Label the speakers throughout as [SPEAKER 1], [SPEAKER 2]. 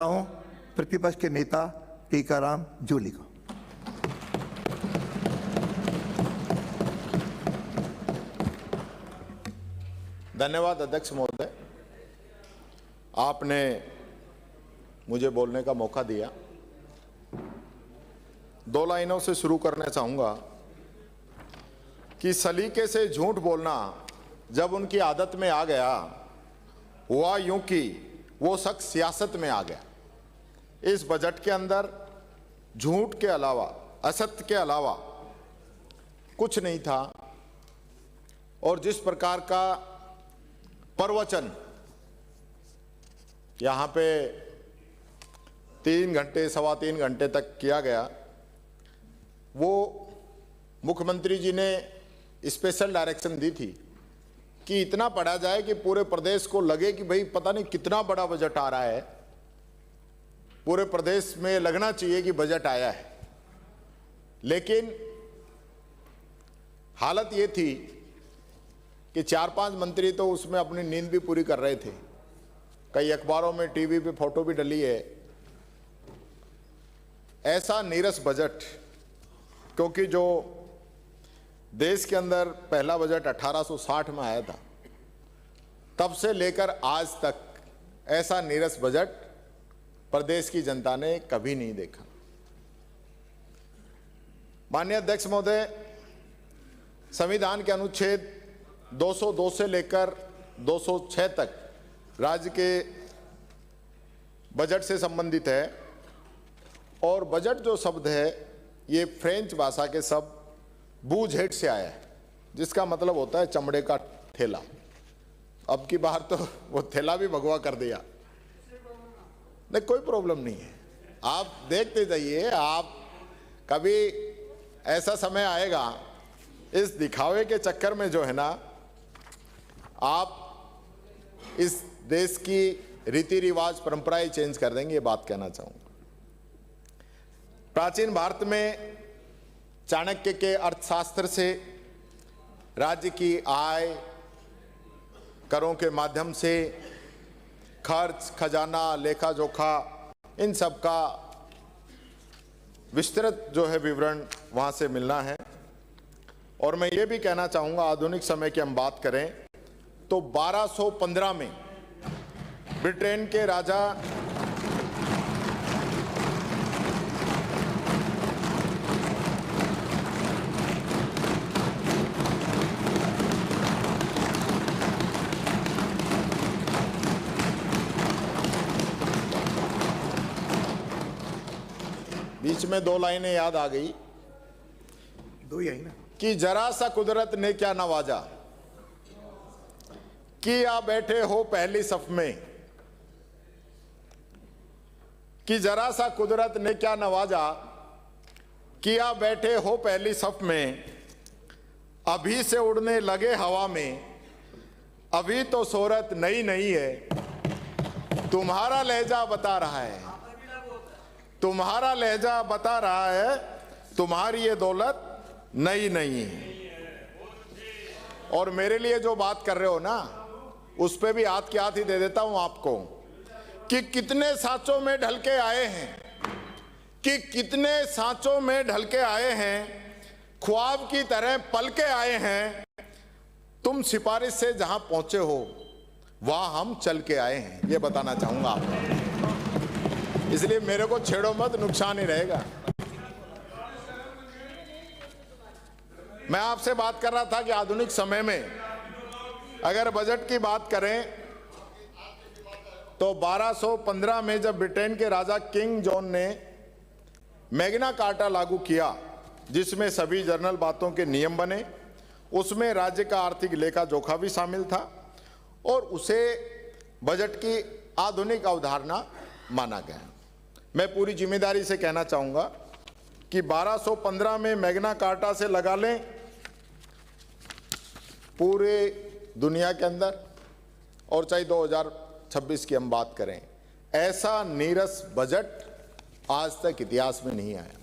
[SPEAKER 1] हूं प्रतिपक्ष के नेता टीकाराम जूली को।
[SPEAKER 2] धन्यवाद अध्यक्ष महोदय, आपने मुझे बोलने का मौका दिया। दो लाइनों से शुरू करना चाहूंगा कि सलीके से झूठ बोलना जब उनकी आदत में आ गया, हुआ यूं कि वो शख्स सियासत में आ गया। इस बजट के अंदर झूठ के अलावा, असत्य के अलावा कुछ नहीं था, और जिस प्रकार का प्रवचन यहाँ पे 3 घंटे, सवा 3 घंटे तक किया गया, वो मुख्यमंत्री जी ने स्पेशल डायरेक्शन दी थी कि इतना पढ़ा जाए कि पूरे प्रदेश को लगे कि भाई पता नहीं कितना बड़ा बजट आ रहा है, पूरे प्रदेश में लगना चाहिए कि बजट आया है। लेकिन हालत ये थी कि 4-5 मंत्री तो उसमें अपनी नींद भी पूरी कर रहे थे। कई अखबारों में, टीवी पे फोटो भी डली है। ऐसा नीरस बजट, क्योंकि जो देश के अंदर पहला बजट 1860 में आया था, तब से लेकर आज तक ऐसा नीरस बजट प्रदेश की जनता ने कभी नहीं देखा। माननीय अध्यक्ष महोदय, संविधान के अनुच्छेद 202 से लेकर 206 तक राज्य के बजट से संबंधित है, और बजट जो शब्द है ये फ्रेंच भाषा के शब्द बूझ हेड से आया है, जिसका मतलब होता है चमड़े का थैला। अब की बार तो वो थैला भी भगवा कर दिया। नहीं, कोई प्रॉब्लम नहीं है, आप देखते जाइए। आप कभी ऐसा समय आएगा, इस दिखावे के चक्कर में जो है ना, आप इस देश की रीति रिवाज, परंपराएं चेंज कर देंगे, ये बात कहना चाहूंगा। प्राचीन भारत में चाणक्य के अर्थशास्त्र से राज्य की आय, करों के माध्यम से खर्च, खजाना, लेखा जोखा, इन सब का विस्तृत जो है विवरण वहां से मिलना है। और मैं ये भी कहना चाहूंगा, आधुनिक समय की हम बात करें तो 1215 में ब्रिटेन के राजा बीच में 2 लाइनें याद आ गई,
[SPEAKER 1] 2 ही आई ना,
[SPEAKER 2] कि जरा सा कुदरत ने क्या नवाजा, कि आप बैठे हो पहली सफ में, कि जरा सा कुदरत ने क्या नवाजा, कि आप बैठे हो पहली सफ में, अभी से उड़ने लगे हवा में, अभी तो शोहरत नई नहीं है, तुम्हारा लहजा बता रहा है, तुम्हारा लहजा बता रहा है, तुम्हारी ये दौलत नई नहीं है। और मेरे लिए जो बात कर रहे हो ना, उस पे भी हाथ के हाथ ही दे देता हूं आपको, कि कितने सांचों में ढल के आए हैं, कि कितने सांचों में ढल के आए हैं, ख्वाब की तरह पल के आए हैं, तुम सिफारिश से जहां पहुंचे हो वहां हम चल के आए हैं, ये बताना चाहूंगा आपको। इसलिए मेरे को छेड़ो मत, नुकसान ही रहेगा। मैं आपसे बात कर रहा था कि आधुनिक समय में अगर बजट की बात करें तो 1215 में जब ब्रिटेन के राजा किंग जॉन ने मैग्ना कार्टा लागू किया, जिसमें सभी जर्नल बातों के नियम बने, उसमें राज्य का आर्थिक लेखा जोखा भी शामिल था, और उसे बजट की आधुनिक अवधारणा माना गया। मैं पूरी जिम्मेदारी से कहना चाहूंगा कि 1215 में मैग्ना कार्टा से लगा लें पूरे दुनिया के अंदर, और चाहे 2026 की हम बात करें, ऐसा नीरस बजट आज तक इतिहास में नहीं आया।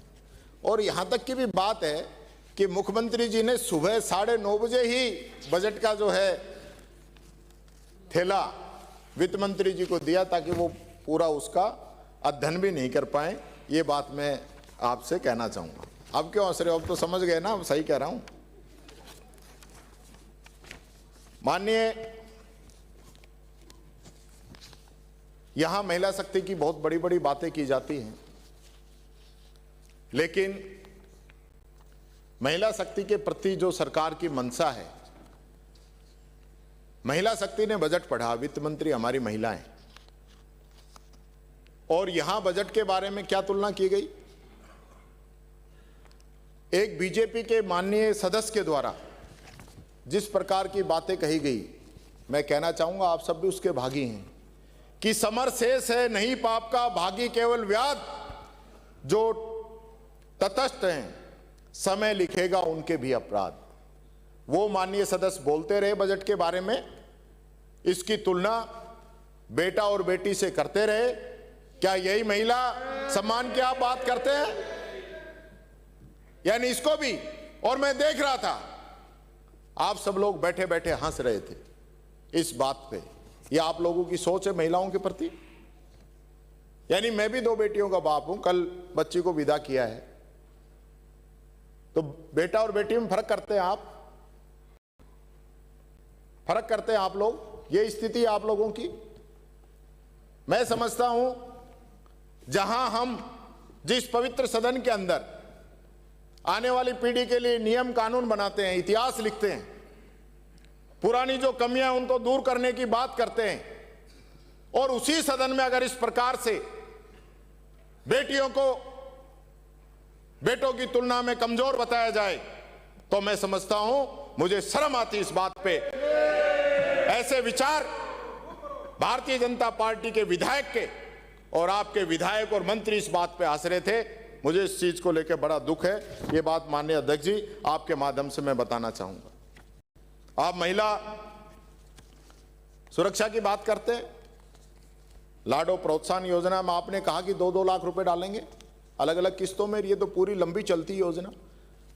[SPEAKER 2] और यहां तक की भी बात है कि मुख्यमंत्री जी ने सुबह 9:30 बजे ही बजट का जो है थैला वित्त मंत्री जी को दिया, ताकि वो पूरा उसका अध्ययन भी नहीं कर पाए, ये बात मैं आपसे कहना चाहूंगा। अब क्यों हंस रहे हो? अब तो समझ गए ना, सही कह रहा हूं। माननीय, यहां महिला शक्ति की बहुत बड़ी बड़ी बातें की जाती हैं, लेकिन महिला शक्ति के प्रति जो सरकार की मंशा है, महिला शक्ति ने बजट पढ़ा, वित्त मंत्री हमारी महिलाएं, और यहां बजट के बारे में क्या तुलना की गई? एक बीजेपी के माननीय सदस्य के द्वारा जिस प्रकार की बातें कही गई, मैं कहना चाहूंगा आप सब भी उसके भागी हैं कि समर शेष है नहीं पाप का, भागी केवल व्याध, जो तटस्थ हैं समय लिखेगा उनके भी अपराध। वो माननीय सदस्य बोलते रहे बजट के बारे में, इसकी तुलना बेटा और बेटी से करते रहे। क्या यही महिला सम्मान की आप बात करते हैं? यानी इसको भी, और मैं देख रहा था आप सब लोग बैठे बैठे हंस रहे थे इस बात पे। यह आप लोगों की सोच है महिलाओं के प्रति? यानी मैं भी 2 बेटियों का बाप हूं, कल बच्ची को विदा किया है, तो बेटा और बेटी में फर्क करते हैं आप? फर्क करते हैं आप लोग? ये स्थिति है आप लोगों की। मैं समझता हूं जहां हम जिस पवित्र सदन के अंदर आने वाली पीढ़ी के लिए नियम कानून बनाते हैं, इतिहास लिखते हैं, पुरानी जो कमियां उनको दूर करने की बात करते हैं, और उसी सदन में अगर इस प्रकार से बेटियों को बेटों की तुलना में कमजोर बताया जाए, तो मैं समझता हूं मुझे शर्म आती इस बात पे। ऐसे विचार भारतीय जनता पार्टी के विधायक के, और आपके विधायक और मंत्री इस बात पे हंस रहे थे। मुझे इस चीज को लेकर बड़ा दुख है। ये बात माननीय अध्यक्ष जी आपके माध्यम से मैं बताना चाहूंगा। आप महिला सुरक्षा की बात करते हैं, लाडो प्रोत्साहन योजना में आपने कहा कि 2-2 लाख रुपए डालेंगे अलग अलग किस्तों में। ये तो पूरी लंबी चलती योजना,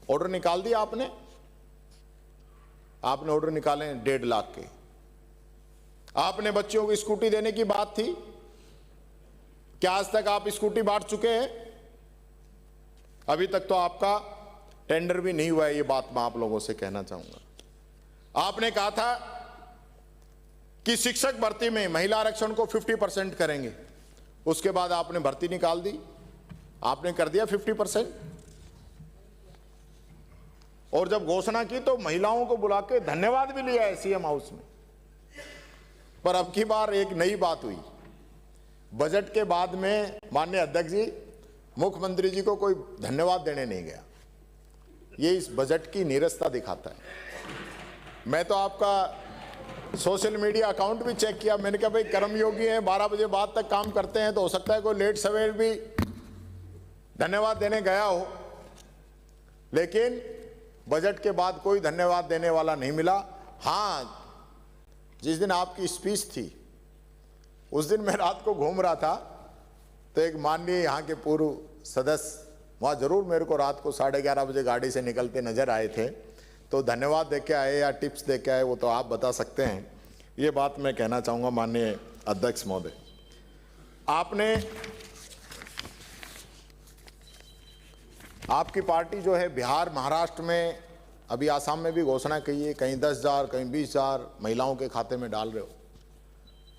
[SPEAKER 2] ऑर्डर निकाल दिया आपने ऑर्डर निकाले 1.5 लाख के। आपने बच्चियों को स्कूटी देने की बात थी, क्या आज तक आप स्कूटी बांट चुके हैं? अभी तक तो आपका टेंडर भी नहीं हुआ है, ये बात मैं आप लोगों से कहना चाहूंगा। आपने कहा था कि शिक्षक भर्ती में महिला आरक्षण को 50% करेंगे, उसके बाद आपने भर्ती निकाल दी, आपने कर दिया 50%। और जब घोषणा की तो महिलाओं को बुला के धन्यवाद भी लिया है सीएम हाउस में। पर अब की बार एक नई बात हुई, बजट के बाद में माननीय अध्यक्ष जी, मुख्यमंत्री जी को कोई धन्यवाद देने नहीं गया। ये इस बजट की नीरसता दिखाता है। मैं तो आपका सोशल मीडिया अकाउंट भी चेक किया, मैंने कहा भाई कर्मयोगी हैं, 12 बजे बाद तक काम करते हैं, तो हो सकता है कोई लेट सवेर भी धन्यवाद देने गया हो, लेकिन बजट के बाद कोई धन्यवाद देने वाला नहीं मिला। हाँ, जिस दिन आपकी स्पीच थी उस दिन मैं रात को घूम रहा था, तो एक माननीय यहाँ के पूर्व सदस्य वहाँ जरूर मेरे को रात को 11:30 बजे गाड़ी से निकलते नजर आए थे। तो धन्यवाद दे के आए या टिप्स दे के आए वो तो आप बता सकते हैं। ये बात मैं कहना चाहूँगा माननीय अध्यक्ष महोदय, आपकी पार्टी जो है बिहार महाराष्ट्र में, अभी आसाम में भी घोषणा की है, कहीं 10,000 कहीं 20,000 महिलाओं के खाते में डाल रहे हो,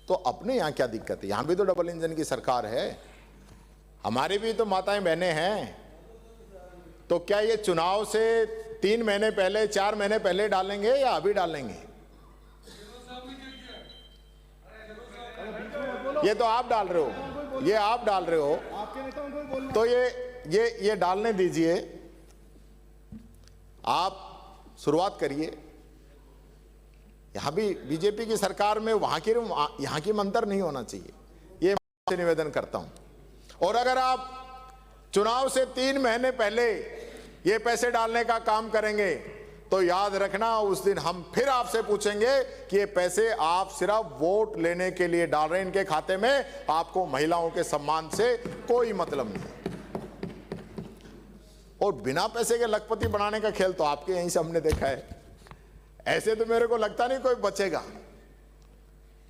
[SPEAKER 2] तो अपने यहाँ क्या दिक्कत है? यहाँ भी तो डबल इंजन की सरकार है, हमारी भी तो माताएं बहनें हैं। तो क्या ये चुनाव से 3 महीने पहले 4 महीने पहले डालेंगे या अभी डालेंगे? ये तो आप डाल रहे हो, ये आप डाल रहे हो, तो ये डालने दीजिए, आप शुरुआत करिए। यहां भी बीजेपी की सरकार में यहाँ की में अंतर नहीं होना चाहिए, ये मैं निवेदन करता हूं। और अगर आप चुनाव से 3 महीने पहले ये पैसे डालने का काम करेंगे तो याद रखना उस दिन हम फिर आपसे पूछेंगे कि ये पैसे आप सिर्फ वोट लेने के लिए डाल रहे हैं इनके खाते में, आपको महिलाओं के सम्मान से कोई मतलब नहीं। और बिना पैसे के लखपति बनाने का खेल तो आपके यहीं से हमने देखा है। ऐसे तो मेरे को लगता नहीं कोई बचेगा।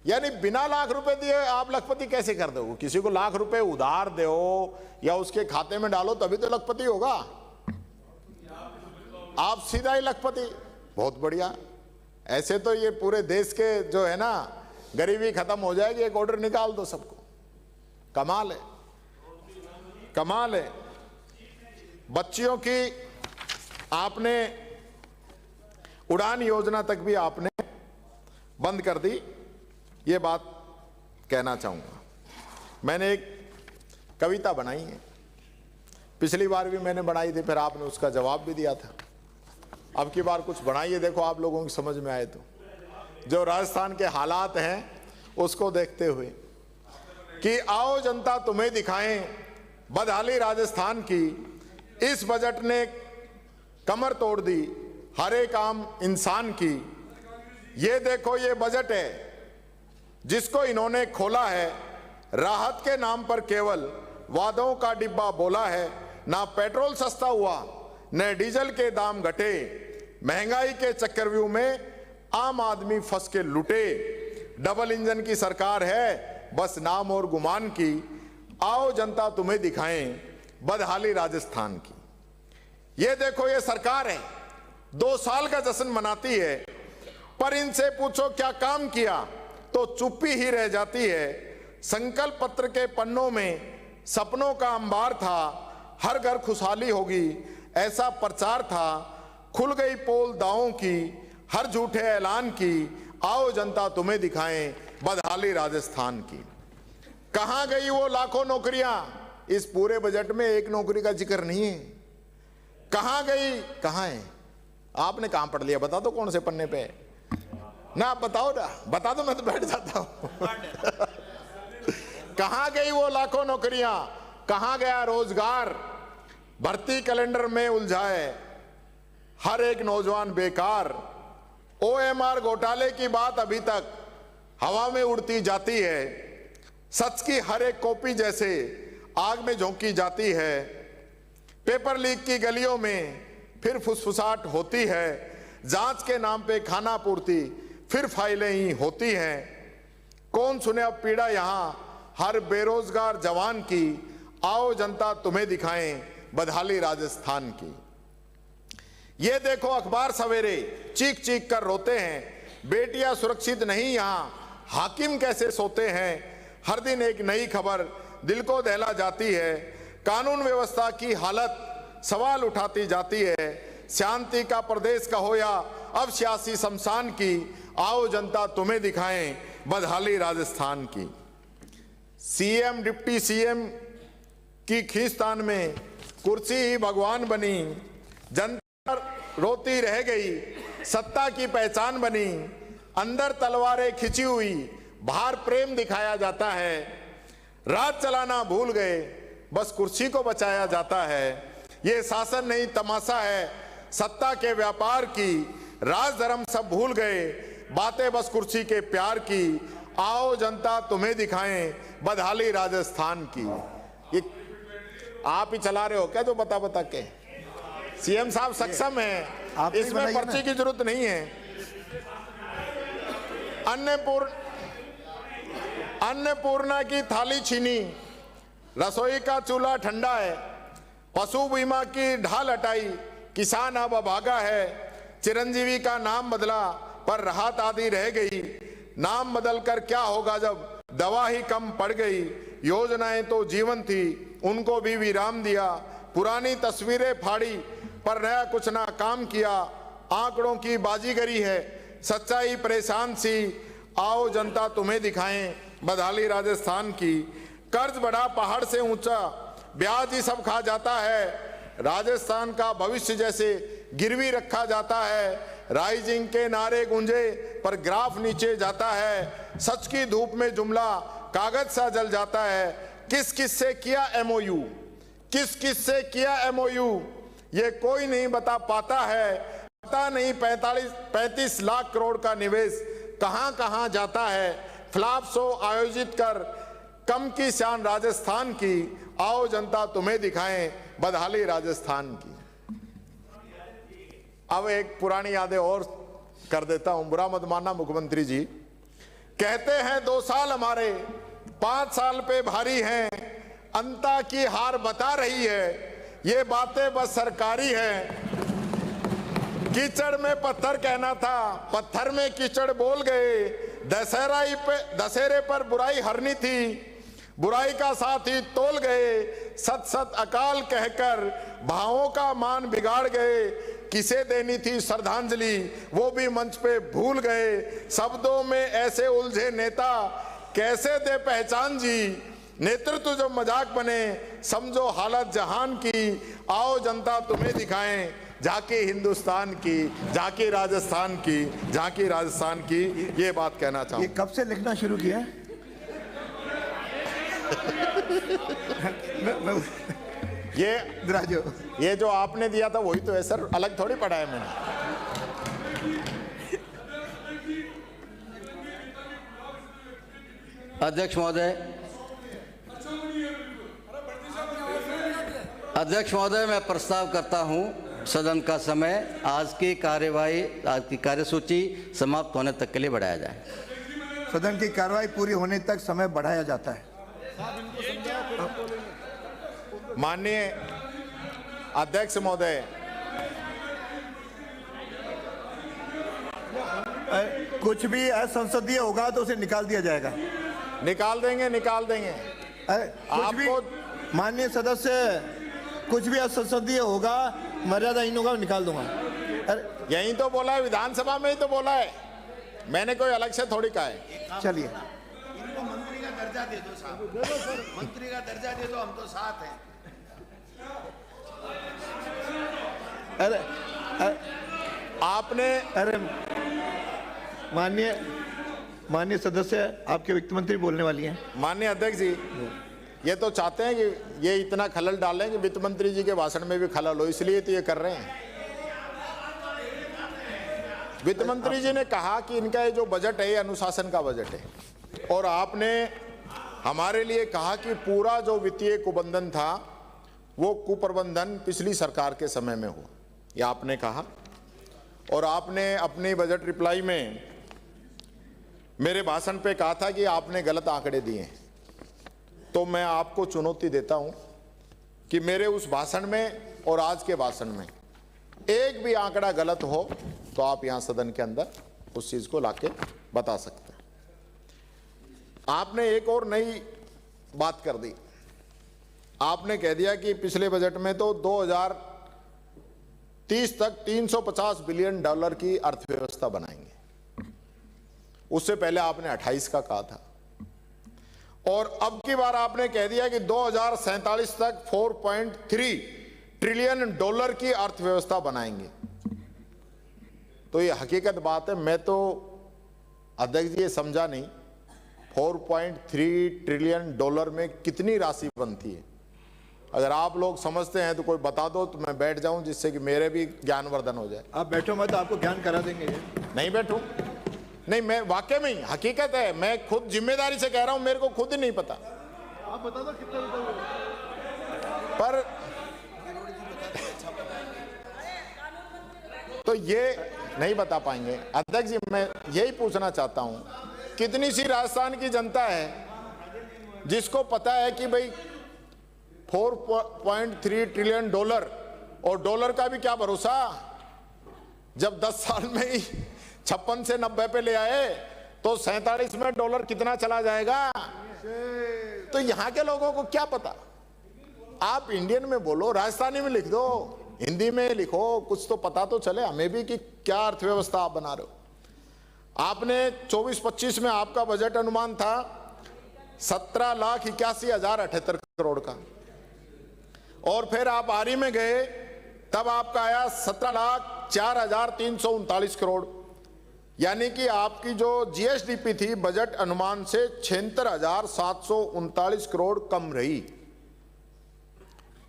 [SPEAKER 2] यानी बिना लाख रुपए दिए आप लखपति कैसे कर दोगे? किसी को लाख रुपए उधार दो या उसके खाते में डालो तभी तो लखपति होगा। आप सीधा ही लखपति। बहुत बढ़िया। ऐसे तो ये पूरे देश के जो है ना गरीबी खत्म हो जाएगी। एक ऑर्डर निकाल दो सबको। कमाल है, कमाल है। बच्चियों की आपने उड़ान योजना तक भी आपने बंद कर दी। ये बात कहना चाहूंगा। मैंने एक कविता बनाई है, पिछली बार भी मैंने बनाई थी, फिर आपने उसका जवाब भी दिया था। अब की बार कुछ बनाइए, देखो आप लोगों की समझ में आए तो। जो राजस्थान के हालात हैं उसको देखते हुए कि आओ जनता तुम्हें दिखाएं बदहाली राजस्थान की, इस बजट ने कमर तोड़ दी हर एक आम इंसान की। ये देखो ये बजट है जिसको इन्होंने खोला है, राहत के नाम पर केवल वादों का डिब्बा बोला है। ना पेट्रोल सस्ता हुआ न डीजल के दाम घटे, महंगाई के चक्रव्यूह में आम आदमी फंस के लुटे। डबल इंजन की सरकार है बस नाम और गुमान की, आओ जनता तुम्हें दिखाएं बदहाली राजस्थान की। ये देखो ये सरकार है 2 साल का जश्न मनाती है, पर इनसे पूछो क्या काम किया तो चुप्पी ही रह जाती है। संकल्प पत्र के पन्नों में सपनों का अंबार था, हर घर खुशहाली होगी ऐसा प्रचार था। खुल गई पोल दावों की हर झूठे ऐलान की, आओ जनता तुम्हें दिखाएं बदहाली राजस्थान की। कहां गई वो लाखों नौकरियां? इस पूरे बजट में एक नौकरी का जिक्र नहीं है। कहां गई? कहां है? आपने कहां पढ़ लिया? बता दो कौन से पन्ने पे ना, आप बताओ ना, बता दो मैं तो बैठ जाता हूं। कहां गई वो लाखों नौकरियां? कहां गया रोजगार? भर्ती कैलेंडर में उलझाए हर एक नौजवान बेकार। OMR घोटाले की बात अभी तक हवा में उड़ती जाती है। सच की हर एक कॉपी जैसे आग में झोंकी जाती है। पेपर लीक की गलियों में फिर फुसफुसाहट होती है। जांच के नाम पे खाना पूर्ति फिर फाइलें ही होती हैं। कौन सुने अब पीड़ा यहां हर बेरोजगार जवान की, आओ जनता तुम्हें दिखाएं बदहाली राजस्थान की। ये देखो अखबार सवेरे चीख चीख कर रोते हैं, बेटियां सुरक्षित नहीं यहां हाकिम कैसे सोते हैं। हर दिन एक नई खबर दिल को दहला जाती है। कानून व्यवस्था की हालत सवाल उठाती जाती है। शांति का प्रदेश कहो या अब सियासी शमशान की, आओ जनता तुम्हें दिखाएं बदहाली राजस्थान की। CM डिप्टी CM की खींचतान में कुर्सी ही भगवान बनी, जनता रोती रह गई सत्ता की पहचान बनी। अंदर तलवारें खिंची हुई बाहर प्रेम दिखाया जाता है। राज चलाना भूल गए बस कुर्सी को बचाया जाता है। ये शासन नहीं तमाशा है सत्ता के व्यापार की, राज धर्म सब भूल गए बातें बस कुर्सी के प्यार की। आओ जनता तुम्हें दिखाएं बदहाली राजस्थान की। ये आप ही चला रहे हो क्या जो बता बता के? CM साहब सक्षम है, इसमें पर्ची की जरूरत नहीं है। अन्नपूर्णा की थाली छीनी, रसोई का चूल्हा ठंडा है। पशु बीमा की ढाल हटाई, किसान अब अभागा है। चिरंजीवी का नाम बदला पर राहत आदि रह गई। नाम बदलकर क्या होगा जब दवा ही कम पड़ गई। योजनाएं तो जीवन थी उनको भी विराम दिया। पुरानी तस्वीरें फाड़ी पर नया कुछ ना काम किया। आंकड़ों की बाजीगरी है सच्चाई परेशान सी, आओ जनता तुम्हें दिखाएं बदहाली राजस्थान की। कर्ज बढ़ा पहाड़ से ऊंचा, ब्याज ही सब खा जाता है। राजस्थान का भविष्य जैसे गिरवी रखा जाता है। राइजिंग के नारे गूंजे पर ग्राफ नीचे जाता है। सच की धूप में जुमला कागज सा जल जाता है। किस किस से किया MOU, किस किस से किया MOU, ये कोई नहीं बता पाता है। पता नहीं 35 लाख करोड़ का निवेश कहां कहां जाता है। फ्लॉप शो आयोजित कर कम की शान राजस्थान की, आओ जनता तुम्हें दिखाएं बदहाली राजस्थान की। अब एक पुरानी यादें और कर देता हूं, बुरा मत मानना मुख्यमंत्री जी। कहते हैं 2 साल हमारे 5 साल पे भारी हैं, अंता की हार बता रही है, ये बातें बस सरकारी है। कीचड़ में पत्थर कहना था, पत्थर में कीचड़ बोल गए। दशहरे पर बुराई हरनी थी, बुराई का साथी तोल गए। सत सत अकाल कहकर भावों का मान बिगाड़ गए। किसे देनी थी श्रद्धांजलि वो भी मंच पे भूल गए। शब्दों में ऐसे उलझे नेता कैसे दे पहचान जी। नेतृत्व जो मजाक बने समझो हालत जहान की। आओ जनता तुम्हें दिखाएं झांकी हिंदुस्तान की, झांकी राजस्थान की, झांकी राजस्थान की। ये बात कहना चाहूँ।
[SPEAKER 1] ये कब से लिखना शुरू किया है?
[SPEAKER 2] ये जो आपने दिया था वही तो है सर, अलग थोड़ी पढ़ा है मैंने।
[SPEAKER 3] अध्यक्ष महोदय, मैं प्रस्ताव करता हूं सदन का समय आज की कार्यवाही, आज की कार्यसूची समाप्त होने तक के लिए बढ़ाया जाए।
[SPEAKER 1] सदन की कार्रवाई पूरी होने तक समय बढ़ाया जाता है।
[SPEAKER 2] माननीय अध्यक्ष महोदय,
[SPEAKER 1] कुछ भी असंसदीय होगा तो उसे निकाल दिया जाएगा।
[SPEAKER 2] निकाल देंगे।
[SPEAKER 1] कुछ भी माननीय सदस्य, कुछ भी असंसदीय होगा, मर्यादाहीन होगा, निकाल दूंगा।
[SPEAKER 2] यही तो बोला है, विधानसभा में ही तो बोला है, मैंने कोई अलग से थोड़ी कहा है।
[SPEAKER 1] चलिए,
[SPEAKER 4] इनको मंत्री का दर्जा दे दो साहब, मंत्री का दर्जा दे दो, हम तो साथ हैं।
[SPEAKER 1] अरे माननीय सदस्य, आपके वित्त मंत्री बोलने वाली हैं।
[SPEAKER 2] माननीय अध्यक्ष जी, ये तो चाहते हैं कि ये इतना खलल डालें कि वित्त मंत्री जी के भाषण में भी खलल हो, इसलिए तो ये कर रहे हैं। वित्त मंत्री जी ने कहा कि इनका ये जो बजट है ये अनुशासन का बजट है, और आपने हमारे लिए कहा कि पूरा जो वित्तीय कुप्रबंधन था वो कुप्रबंधन पिछली सरकार के समय में हुआ, ये आपने कहा। और आपने अपनी बजट रिप्लाई में मेरे भाषण पे कहा था कि आपने गलत आंकड़े दिए हैं। तो मैं आपको चुनौती देता हूं कि मेरे उस भाषण में और आज के भाषण में एक भी आंकड़ा गलत हो तो आप यहां सदन के अंदर उस चीज को लाके बता सकते हैं। आपने एक और नई बात कर दी, आपने कह दिया कि पिछले बजट में तो 2030 तक $350 बिलियन की अर्थव्यवस्था बनाएंगे। उससे पहले आपने 28 का कहा था, और अब की बार आपने कह दिया कि 2047 तक $4.3 ट्रिलियन की अर्थव्यवस्था बनाएंगे। तो ये हकीकत बात है। मैं तो अध्यक्ष जी ये समझा नहीं, $4.3 ट्रिलियन में कितनी राशि बनती है। अगर आप लोग समझते हैं तो कोई बता दो तो मैं बैठ जाऊं, जिससे कि मेरे भी ज्ञानवर्धन हो जाए।
[SPEAKER 1] आप बैठो मत, आपको ज्ञान करा देंगे।
[SPEAKER 2] नहीं बैठूं, नहीं, मैं वाकई में हकीकत है, मैं खुद जिम्मेदारी से कह रहा हूं, मेरे को खुद ही नहीं पता।
[SPEAKER 1] आप बता दो कितना
[SPEAKER 2] पर तो ये नहीं बता पाएंगे। अध्यक्ष जी, मैं यही पूछना चाहता हूं, कितनी सी राजस्थान की जनता है जिसको पता है कि भाई $4.3 ट्रिलियन, और डॉलर का भी क्या भरोसा, जब 10 साल में ही 56 से 90 पे ले आए तो 47 में डॉलर कितना चला जाएगा। तो यहां के लोगों को क्या पता। आप इंडियन में बोलो, राजस्थानी में लिख दो, हिंदी में लिखो, कुछ तो पता तो चले हमें भी कि क्या अर्थव्यवस्था आप बना रहे हो। आपने 24-25 में आपका बजट अनुमान था 17,81,078 करोड़ का, और फिर आप आरी में गए तब आपका आया 17,04,339 करोड़, यानी कि आपकी जो जीएसडीपी थी बजट अनुमान से 76,739 करोड़ कम रही।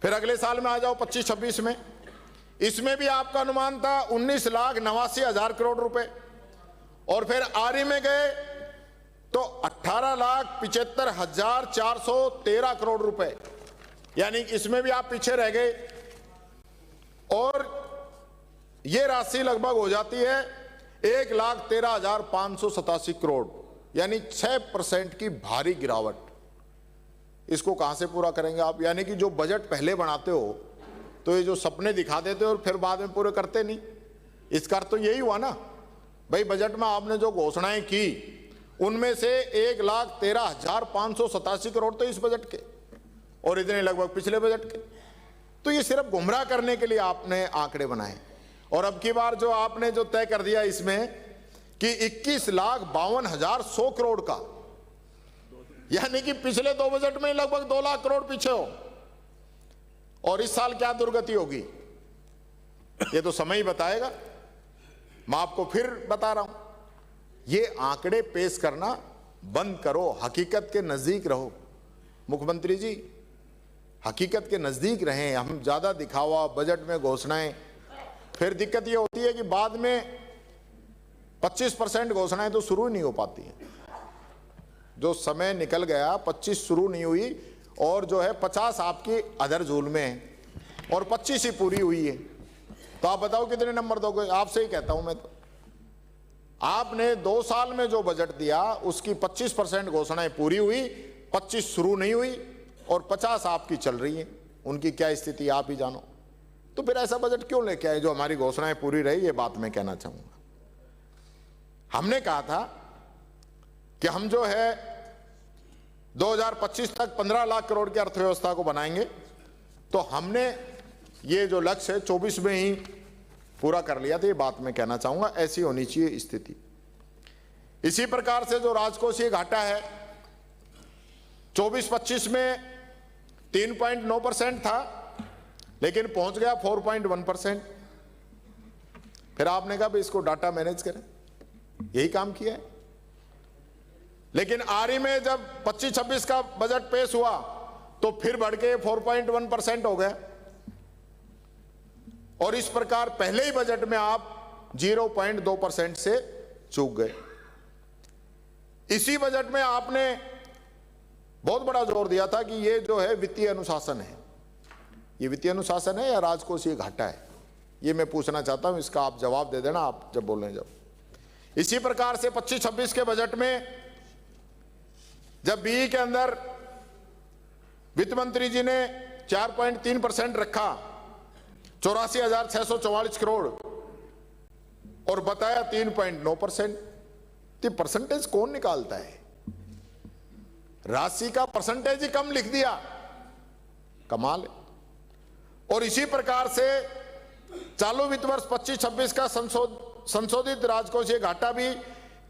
[SPEAKER 2] फिर अगले साल में आ जाओ 25-26 में, इसमें भी आपका अनुमान था 19,89,000 करोड़ रुपए, और फिर आरी में गए तो 18,75,413 करोड़ रुपए, यानी इसमें भी आप पीछे रह गए। और ये राशि लगभग हो जाती है 1,13,587 करोड़। यानी 6% की भारी गिरावट। इसको कहां से पूरा करेंगे आप? यानी कि जो बजट पहले बनाते हो तो ये जो सपने दिखा देते हो और फिर बाद में पूरे करते नहीं। इसका अर्थ तो यही हुआ ना भाई, बजट में आपने जो घोषणाएं की उनमें से 1,13,587 करोड़ तो इस बजट के और इतने लगभग पिछले बजट के। तो ये सिर्फ गुमराह करने के लिए आपने आंकड़े बनाए। और अब की बार जो आपने जो तय कर दिया इसमें कि 21,52,100 करोड़ का, यानी कि पिछले 2 बजट में लगभग 2 लाख करोड़ पीछे हो। और इस साल क्या दुर्गति होगी ये तो समय ही बताएगा। मैं आपको फिर बता रहा हूं, ये आंकड़े पेश करना बंद करो, हकीकत के नजदीक रहो। मुख्यमंत्री जी हकीकत के नजदीक रहें। हम ज्यादा दिखावा, बजट में घोषणाएं, फिर दिक्कत ये होती है कि बाद में 25% घोषणाएं तो शुरू ही नहीं हो पाती हैं। जो समय निकल गया 25 शुरू नहीं हुई और जो है 50 आपकी अदर झूल में है और 25 ही पूरी हुई है। तो आप बताओ कितने नंबर दोगे? आपसे ही कहता हूं मैं तो। आपने 2 साल में जो बजट दिया उसकी 25% घोषणाएं पूरी हुई, 25 शुरू नहीं हुई और 50 आपकी चल रही है। उनकी क्या स्थिति आप ही जानो। तो फिर ऐसा बजट क्यों लेके आए जो हमारी घोषणाएं पूरी रही? ये बात मैं कहना चाहूंगा। हमने कहा था कि हम जो है 2025 तक 15 लाख करोड़ की अर्थव्यवस्था को बनाएंगे। तो हमने ये जो लक्ष्य है 24 में ही पूरा कर लिया था। ये बात मैं कहना चाहूंगा, ऐसी होनी चाहिए स्थिति। इसी प्रकार से जो राजकोषीय घाटा है 24-25 में 3.9% था, लेकिन पहुंच गया 4.1%। फिर आपने कहा भाई इसको डाटा मैनेज करें, यही काम किया है। लेकिन आरई में जब 25-26 का बजट पेश हुआ तो फिर बढ़ के 4.1% हो गया। और इस प्रकार पहले ही बजट में आप 0.2% से चूक गए। इसी बजट में आपने बहुत बड़ा जोर दिया था कि ये जो है वित्तीय अनुशासन है। ये वित्तीय अनुशासन है या राजकोषीय घाटा है? ये मैं पूछना चाहता हूं, इसका आप जवाब दे देना आप जब बोल रहे हैं। जब इसी प्रकार से 25-26 के बजट में जब बीई के अंदर वित्त मंत्री जी ने 4.3% रखा, 84,644 करोड़, और बताया 3.9%। तो परसेंटेज कौन निकालता है? राशि का परसेंटेज ही कम लिख दिया, कमाल है। और इसी प्रकार से चालू वित्त वर्ष 25-26 का संशोधित राजकोषीय घाटा भी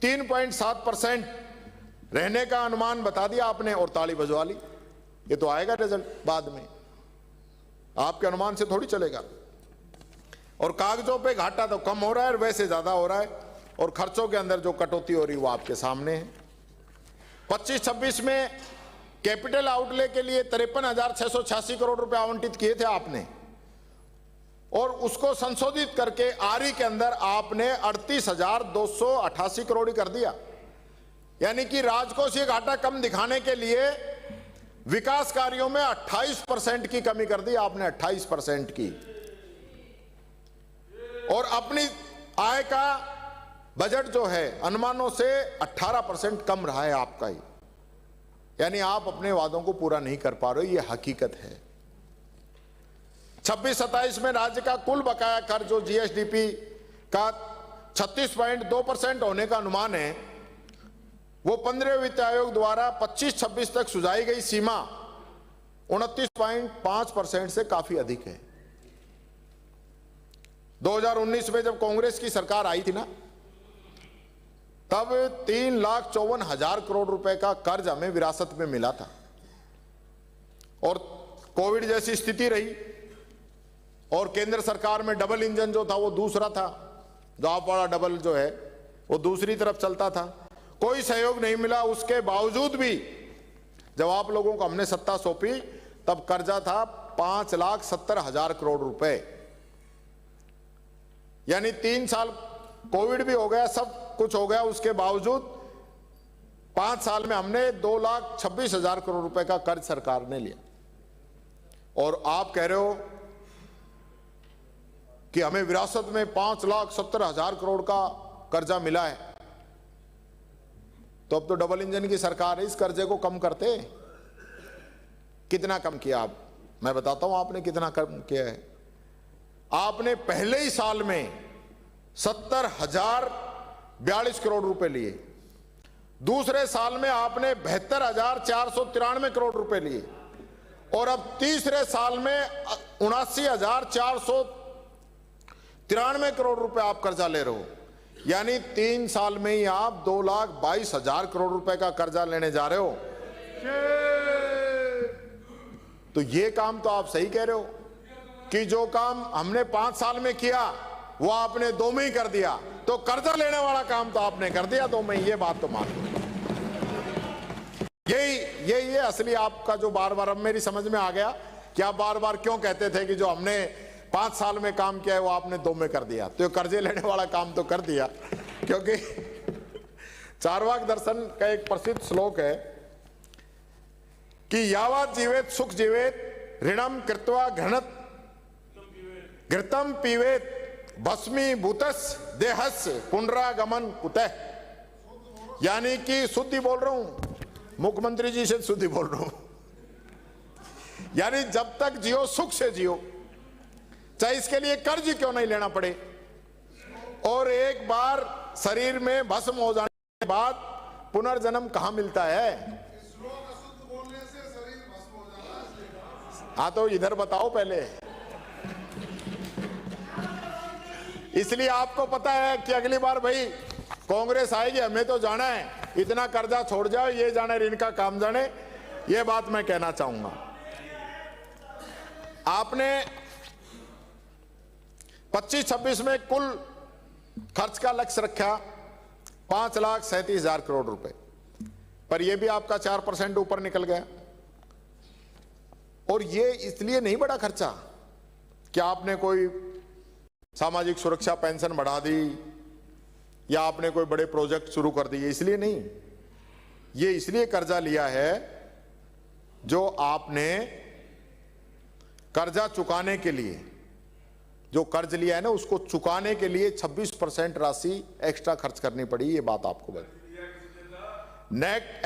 [SPEAKER 2] 3.7% रहने का अनुमान बता दिया आपने और ताली बजवा ली। ये तो आएगा रिजल्ट बाद में, आपके अनुमान से थोड़ी चलेगा। और कागजों पे घाटा तो कम हो रहा है और वैसे ज्यादा हो रहा है, और खर्चों के अंदर जो कटौती हो रही है वो आपके सामने है। 25-26 में कैपिटल आउटले के लिए 53,686 करोड़ रुपए आवंटित किए थे आपने, और उसको संशोधित करके आरई के अंदर आपने 38,288 करोड़ कर दिया। यानी कि राजकोषीय घाटा कम दिखाने के लिए विकास कार्यों में 28% की कमी कर दी आपने, 28% की। और अपनी आय का बजट जो है अनुमानों से 18% कम रहा है आपका ही। यानी आप अपने वादों को पूरा नहीं कर पा रहे हो, ये हकीकत है। 26-27 में राज्य का कुल बकाया कर जो जीएसडीपी का 36.2% होने का अनुमान है, वो 15वें वित्त आयोग द्वारा 25-26 तक सुझाई गई सीमा 29.5% से काफी अधिक है। 2019 में जब कांग्रेस की सरकार आई थी ना, तब 3,54,000 करोड़ रुपए का कर्ज हमें विरासत में मिला था, और कोविड जैसी स्थिति रही, और केंद्र सरकार में डबल इंजन जो था वो दूसरा था, गांव वाला डबल जो है वो दूसरी तरफ चलता था, कोई सहयोग नहीं मिला। उसके बावजूद भी जब आप लोगों को हमने सत्ता सौंपी तब कर्जा था 5,70,000 करोड़ रुपए। यानी 3 साल कोविड भी हो गया, सब कुछ हो गया, उसके बावजूद 5 साल में हमने 2,26,000 करोड़ रुपए का कर्ज सरकार ने लिया। और आप कह रहे हो कि हमें विरासत में 5,70,000 करोड़ का कर्जा मिला है। तो अब तो डबल इंजन की सरकार है, इस कर्जे को कम करते। कितना कम किया आप, मैं बताता हूं आपने कितना कम किया है। आपने पहले ही साल में 70,042 करोड़ रुपए लिए, दूसरे साल में आपने 72,493 करोड़ रुपए लिए, और अब तीसरे साल में 79,493 करोड़ रुपए आप कर्जा ले रहे हो। यानी 3 साल में ही आप 2,22,000 करोड़ रुपए का कर्जा लेने जा रहे हो। तो ये काम तो आप सही कह रहे हो कि जो काम हमने 5 साल में किया वो आपने 2 में ही कर दिया, तो कर्जा लेने वाला काम तो आपने कर दिया 2 में। ये बात तो मान लो। यही असली आपका जो बार बार अब मेरी समझ में आ गया कि आप बार बार क्यों कहते थे कि जो हमने 5 साल में काम किया है वो आपने 2 में कर दिया। तो कर्जे लेने वाला काम तो कर दिया, क्योंकि चार्वाक दर्शन का एक प्रसिद्ध श्लोक है कि यावत् जीवेत सुख जीवेत ऋणम कृत्वा घृतम पीवेत भस्मी भूतस देहस पुनरागमन कुतः। यानी कि शुद्धि बोल रहा हूं, मुख्यमंत्री जी से शुद्धि बोल रहा हूं। यानी जब तक जियो सुख से जियो, चाहे इसके लिए कर्ज क्यों नहीं लेना पड़े, और एक बार शरीर में भस्म हो जाने के बाद पुनर्जन्म कहां मिलता है। हाँ तो इधर बताओ पहले। इसलिए आपको पता है कि अगली बार भाई कांग्रेस आएगी, हमें तो जाना है, इतना कर्जा छोड़ जाओ, ये जाने ऋण का काम जाने। ये बात मैं कहना चाहूंगा। आपने 25-26 में कुल खर्च का लक्ष्य रखा 5,37,000 करोड़ रुपए, पर यह भी आपका 4% ऊपर निकल गया। और ये इसलिए नहीं बढ़ा खर्चा कि आपने कोई सामाजिक सुरक्षा पेंशन बढ़ा दी या आपने कोई बड़े प्रोजेक्ट शुरू कर दिए, इसलिए नहीं। ये इसलिए कर्जा लिया है जो आपने कर्जा चुकाने के लिए, जो कर्ज लिया है ना, उसको चुकाने के लिए 26% राशि एक्स्ट्रा खर्च करनी पड़ी। ये बात आपको बता। नेट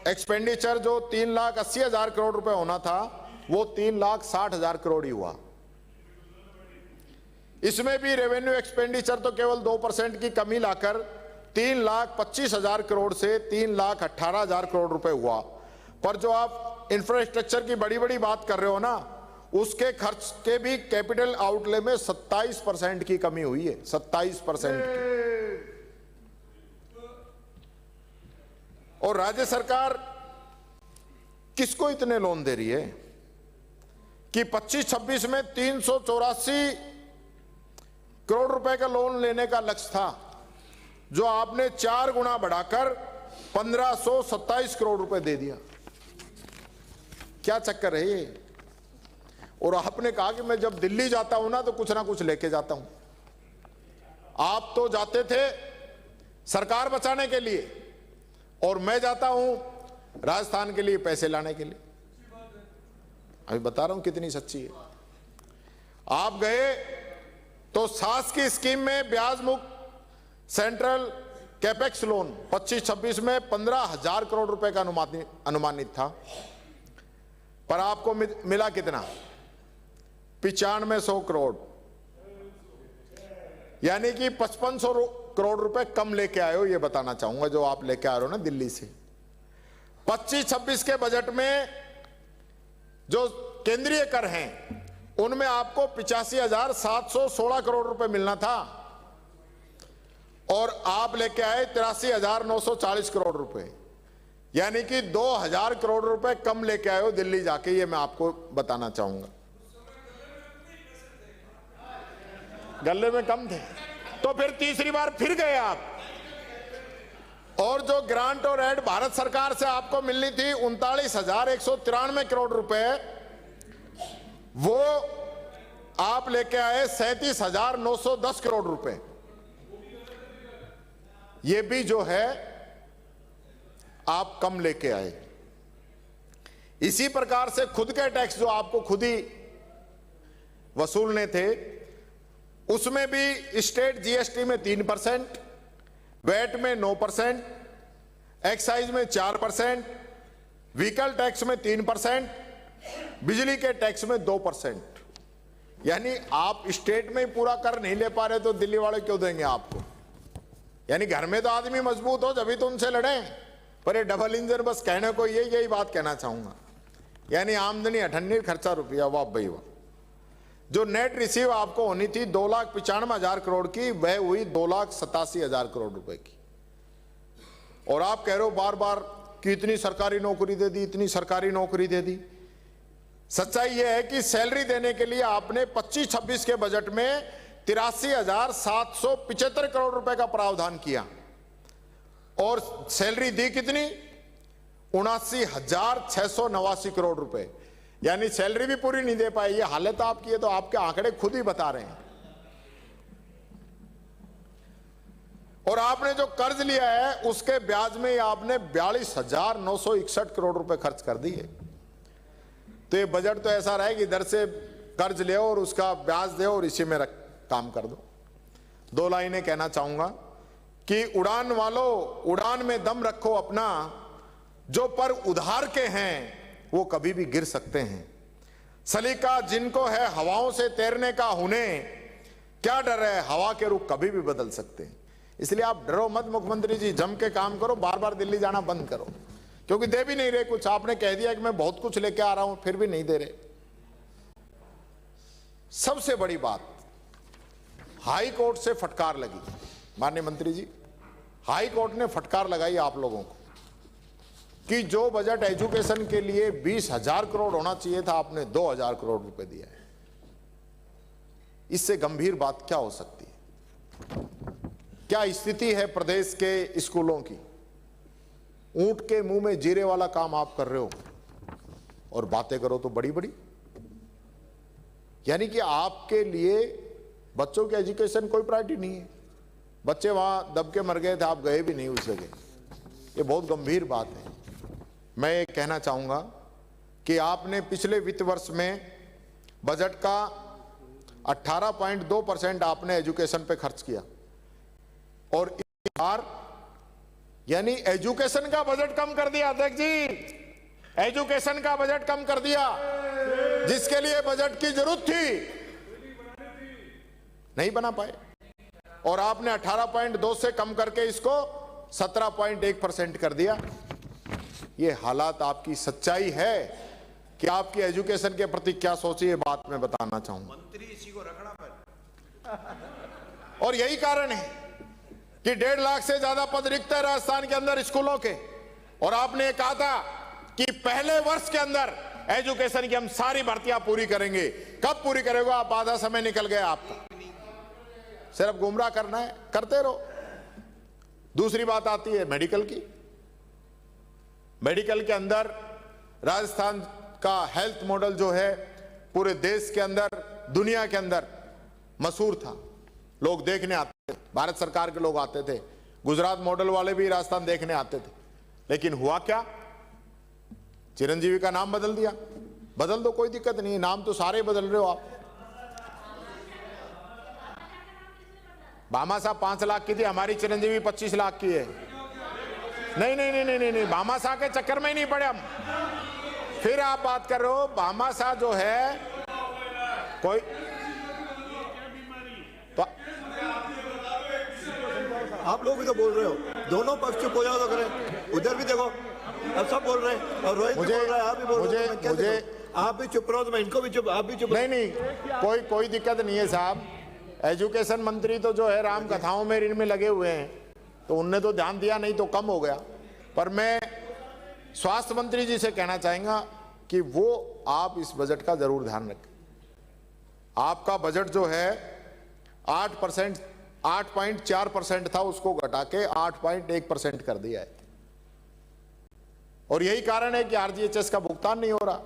[SPEAKER 2] एक्सपेंडिचर जो 3,80,000 करोड़ रुपए होना था वो 3,60,000 करोड़ ही हुआ। इसमें भी रेवेन्यू एक्सपेंडिचर तो केवल 2% की कमी लाकर 3,25,000 करोड़ से 3,18,000 करोड़ रुपए हुआ। पर जो आप इंफ्रास्ट्रक्चर की बड़ी बड़ी बात कर रहे हो ना, उसके खर्च के भी कैपिटल आउटले में 27% की कमी हुई है, 27% की। और राज्य सरकार किसको इतने लोन दे रही है कि 25-26 में 384 करोड़ रुपए का लोन लेने का लक्ष्य था, जो आपने 4 गुना बढ़ाकर 1,527 करोड़ रुपए दे दिया। क्या चक्कर है ये। और आपने कहा कि मैं जब दिल्ली जाता हूं ना तो कुछ ना कुछ लेके जाता हूं। आप तो जाते थे सरकार बचाने के लिए, और मैं जाता हूं राजस्थान के लिए पैसे लाने के लिए। अभी बता रहा हूं कितनी सच्ची है। आप गए तो सास की स्कीम में ब्याज मुक्त सेंट्रल कैपेक्स लोन 25-26 में 15,000 करोड़ रुपए का अनुमानित था, पर आपको मिला कितना, 9500 करोड़। यानी कि 5500 करोड़ रुपए कम लेके आए हो। ये बताना चाहूंगा जो आप लेके आ रहे हो ना दिल्ली से। 25-26 के बजट में जो केंद्रीय कर हैं उनमें आपको 85,716 करोड़ रुपए मिलना था, और आप लेके आए 83,940 करोड़ रुपए। यानी कि 2,000 करोड़ रुपए कम लेके आए हो दिल्ली जाके। ये मैं आपको बताना चाहूंगा। गले में कम थे तो फिर तीसरी बार फिर गए आप, और जो ग्रांट और एड भारत सरकार से आपको मिलनी थी 39,193 करोड़ रुपए, वो आप लेके आए 37,910 करोड़ रुपए। ये भी जो है आप कम लेके आए। इसी प्रकार से खुद के टैक्स जो आपको खुद ही वसूलने थे, उसमें भी स्टेट जीएसटी में 3%, वैट में 9%, एक्साइज में 4%, व्हीकल टैक्स में 3%, बिजली के टैक्स में 2%। यानी आप स्टेट में ही पूरा कर नहीं ले पा रहे तो दिल्ली वाले क्यों देंगे आपको? यानी घर में तो आदमी मजबूत हो जब तो उनसे लड़ें, पर ये डबल इंजन बस कहने को यही बात कहना चाहूंगा। यानी आमदनी 98, खर्चा रुपया, वाह भाई वाह। जो नेट रिसीव आपको होनी थी 2,95,000 करोड़ की, वह हुई 2,87,000 करोड़ रुपए की। और आप कह रहे हो बार बार कि इतनी सरकारी नौकरी दे दी, इतनी सरकारी नौकरी दे दी। सच्चाई यह है कि सैलरी देने के लिए आपने 25-26 के बजट में 83,775 करोड़ रुपए का प्रावधान किया, और सैलरी दी कितनी? 79,689 करोड़ रुपए। यानी सैलरी भी पूरी नहीं दे पाई। ये हालत आपकी है तो आपके आंकड़े खुद ही बता रहे हैं। और आपने जो कर्ज लिया है उसके ब्याज में आपने 42,961 करोड़ रुपए खर्च कर दिए। तो ये बजट तो ऐसा रहे कि इधर से कर्ज ले और उसका ब्याज दे और इसी में काम कर दो। 2 लाइनें कहना चाहूंगा कि उड़ान वालों, उड़ान में दम रखो अपना, जो पर उधार के हैं वो कभी भी गिर सकते हैं। सलीका जिनको है हवाओं से तैरने का हुने, क्या डर है हवा के रुख कभी भी बदल सकते हैं। इसलिए आप डरो मत मुख्यमंत्री जी, जम के काम करो, बार बार दिल्ली जाना बंद करो, क्योंकि दे भी नहीं रहे कुछ। आपने कह दिया कि मैं बहुत कुछ लेके आ रहा हूं, फिर भी नहीं दे रहे। सबसे बड़ी बात, हाई कोर्ट से फटकार लगी। माननीय मंत्री जी, हाई कोर्ट ने फटकार लगाई आप लोगों को कि जो बजट एजुकेशन के लिए 20,000 करोड़ होना चाहिए था, आपने 2,000 करोड़ रुपए दिया है। इससे गंभीर बात क्या हो सकती है? क्या स्थिति है प्रदेश के स्कूलों की? ऊंट के मुंह में जीरे वाला काम आप कर रहे हो और बातें करो तो बड़ी बड़ी। यानी कि आपके लिए बच्चों की एजुकेशन कोई प्रायोरिटी नहीं है। बच्चे वहां दब के मर गए थे, आप गए भी नहीं उस जगह। ये बहुत गंभीर बात है। मैं ये कहना चाहूंगा कि आपने पिछले वित्त वर्ष में बजट का 18.2% आपने एजुकेशन पे खर्च किया, और इस बार यानी एजुकेशन का बजट कम कर दिया। अध्यक्ष जी, एजुकेशन का बजट कम कर दिया, जिसके लिए बजट की जरूरत थी, नहीं बना पाए। और आपने 18.2 से कम करके इसको 17.1% कर दिया। ये हालात आपकी सच्चाई है कि आपकी एजुकेशन के प्रति क्या सोची, ये बात मैं बताना चाहूंगा।
[SPEAKER 4] मंत्री इसी को रखना पर।
[SPEAKER 2] और यही कारण है कि 1.5 लाख से ज्यादा पद रिक्त है राजस्थान के अंदर स्कूलों के। और आपने कहा था कि पहले वर्ष के अंदर एजुकेशन की हम सारी भर्तियां पूरी करेंगे। कब पूरी करेगा आप? आधा समय निकल गया आपका। सिर्फ गुमराह करना है, करते रहो। दूसरी बात आती है मेडिकल की। मेडिकल के अंदर राजस्थान का हेल्थ मॉडल जो है पूरे देश के अंदर, दुनिया के अंदर मशहूर था। लोग देखने आते थे, भारत सरकार के लोग आते थे, गुजरात मॉडल वाले भी राजस्थान देखने आते थे। लेकिन हुआ क्या? चिरंजीवी का नाम बदल दिया। बदल दो, कोई दिक्कत नहीं, नाम तो सारे बदल रहे हो आप। भामा साहब 5 लाख की थी, हमारी चिरंजीवी 25 लाख की है। नहीं नहीं नहीं नहीं नहीं, भामा साहब के चक्कर में ही नहीं पड़े हम। फिर आप बात कर रहे हो भामा साहब जो है कोई तो
[SPEAKER 1] आप लोग भी तो बोल रहे हो, दोनों पक्ष चुप हो जाओ तो करें। उधर भी देखो, अब सब बोल रहे हैं, और रोहित भी बोल रहा है, आप भी बोल रहे हो। मुझे आप भी चुप रहो तो मैं इनको भी चुप, आप भी चुप।
[SPEAKER 2] नहीं नहीं, कोई दिक्कत नहीं है साहब। एजुकेशन मंत्री तो जो है राम कथाओं में इनमें लगे हुए हैं, तो उनने तो ध्यान दिया, नहीं तो कम हो गया। पर मैं स्वास्थ्य मंत्री जी से कहना चाहूंगा कि वो आप इस बजट का जरूर ध्यान रखें। आपका बजट जो है 8.4% था, उसको घटा के 8.1% कर दिया है। और यही कारण है कि आरजीएचएस का भुगतान नहीं हो रहा।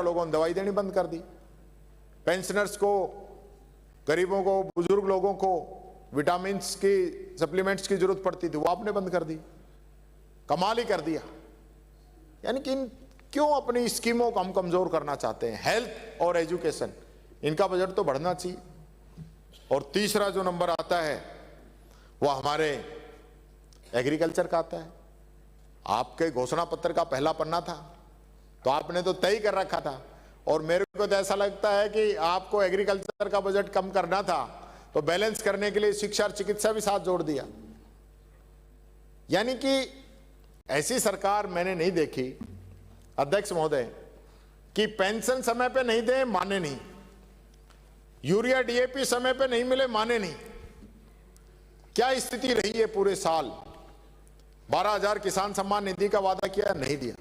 [SPEAKER 2] लोगों ने दवाई देनी बंद कर दी। पेंशनर्स को, गरीबों को, बुजुर्ग लोगों को विटामिन की सप्लीमेंट्स की जरूरत पड़ती थी, वो आपने बंद कर दी। कमाल ही कर दिया। यानी कि क्यों अपनी स्कीमों को हम कमजोर करना चाहते हैं? हेल्थ और एजुकेशन, इनका बजट तो बढ़ना चाहिए। और तीसरा जो नंबर आता है वह हमारे एग्रीकल्चर का आता है। आपके घोषणा पत्र का पहला पन्ना था, तो आपने तो तय कर रखा था। और मेरे को तो ऐसा लगता है कि आपको एग्रीकल्चर का बजट कम करना था, तो बैलेंस करने के लिए शिक्षा और चिकित्सा भी साथ जोड़ दिया। यानी कि ऐसी सरकार मैंने नहीं देखी अध्यक्ष महोदय कि पेंशन समय पे नहीं दे माने नहीं, यूरिया डीएपी समय पे नहीं मिले माने नहीं। क्या स्थिति रही है पूरे साल? 12,000 किसान सम्मान निधि का वादा किया, नहीं दिया।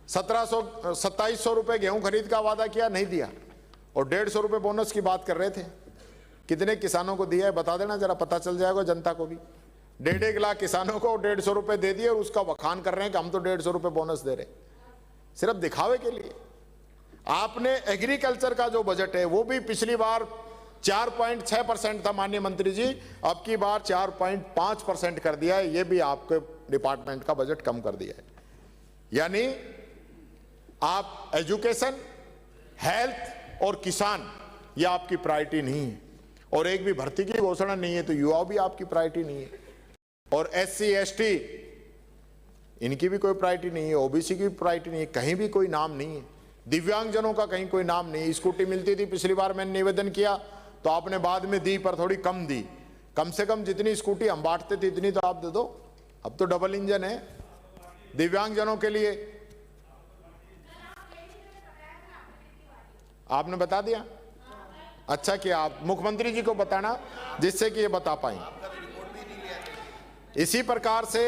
[SPEAKER 2] 2700 रुपए गेहूं खरीद का वादा किया, नहीं दिया। और 150 रुपए बोनस की बात कर रहे थे। कितने किसानों को दिया है बता देना, जरा पता चल जाएगा जनता को भी। 1.5 लाख किसानों को 150 रुपए दे दिए और उसका बखान कर रहे हैं कि हम तो 150 रुपए बोनस दे रहे, सिर्फ दिखावे के लिए। आपने एग्रीकल्चर का जो बजट है वो भी पिछली बार 4.6% था माननीय मंत्री जी, अब की बार 4.5% कर दिया है। ये भी आपके डिपार्टमेंट का बजट कम कर दिया है। यानी आप एजुकेशन, हेल्थ और किसान, ये आपकी प्रायोरिटी नहीं है। और एक भी भर्ती की घोषणा नहीं है, तो युवा भी आपकी प्रायोरिटी नहीं है। और SC ST इनकी भी कोई प्रायोरिटी नहीं है, OBC की भी प्रायोरिटी नहीं है, कहीं भी कोई नाम नहीं है। दिव्यांगजनों का कहीं कोई नाम नहीं। स्कूटी मिलती थी पिछली बार, मैंने निवेदन किया तो आपने बाद में दी, पर थोड़ी कम दी। कम से कम जितनी स्कूटी हम बांटते थे इतनी तो आप दे दो। अब तो डबल इंजन है दिव्यांगजनों के लिए, आपने बता दिया। अच्छा किया आप मुख्यमंत्री जी को बताना, जिससे कि ये बता पाए। इसी प्रकार से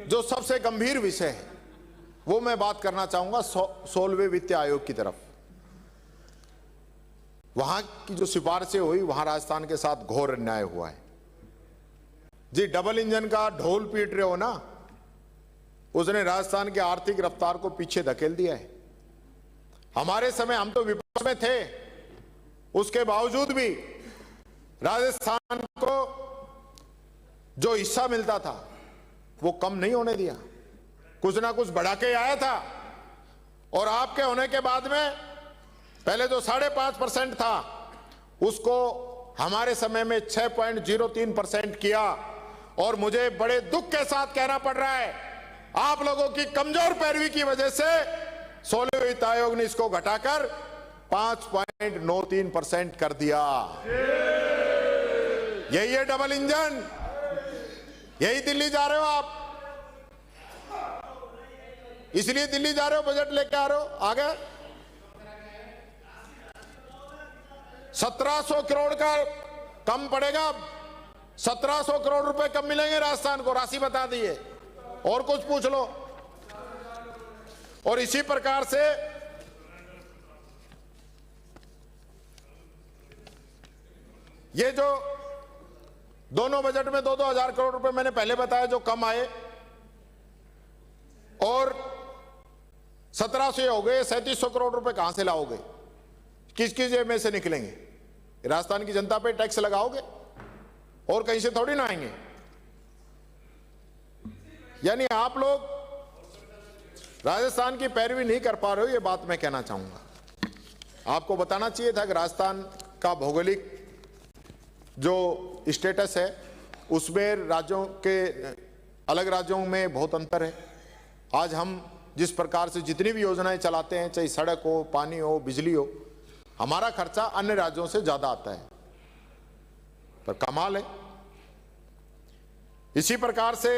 [SPEAKER 2] जो सबसे गंभीर विषय है वो मैं बात करना चाहूंगा 16वें वित्त आयोग की तरफ। वहां की जो सिफारिशें हुई, वहां राजस्थान के साथ घोर अन्याय हुआ है जी। डबल इंजन का ढोल पीट रहे हो ना, उसने राजस्थान की आर्थिक रफ्तार को पीछे धकेल दिया है। हमारे समय हम तो विपक्ष में थे, उसके बावजूद भी राजस्थान को जो हिस्सा मिलता था वो कम नहीं होने दिया, कुछ ना कुछ बढ़ा के आया था। और आपके होने के बाद में पहले जो 5.5% था उसको हमारे समय में 6.03% किया। और मुझे बड़े दुख के साथ कहना पड़ रहा है, आप लोगों की कमजोर पैरवी की वजह से 16वें वित्त आयोग ने इसको घटाकर 5.93% कर दिया। यही है डबल इंजन, यही दिल्ली जा रहे हो आप, इसलिए दिल्ली जा रहे हो, बजट लेके आ रहे हो। आगे 1700 करोड़ का कम पड़ेगा, 1700 करोड़ रुपए कम मिलेंगे राजस्थान को, राशि बता दी है। और कुछ पूछ लो। और इसी प्रकार से ये जो दोनों बजट में 2-2 हजार करोड़ रुपए मैंने पहले बताया जो कम आए, और 1700 हो गए, 3700 करोड़ रुपए कहां से लाओगे? किस किस जेब में से निकलेंगे? राजस्थान की जनता पे टैक्स लगाओगे और कहीं से थोड़ी ना आएंगे। यानी आप लोग राजस्थान की पैरवी नहीं कर पा रहे हो, ये बात मैं कहना चाहूंगा। आपको बताना चाहिए था कि राजस्थान का भौगोलिक जो स्टेटस है उसमें राज्यों के, अलग राज्यों में बहुत अंतर है। आज हम जिस प्रकार से जितनी भी योजनाएं चलाते हैं, चाहे सड़क हो, पानी हो, बिजली हो, हमारा खर्चा अन्य राज्यों से ज्यादा आता है, पर कमाल है। इसी प्रकार से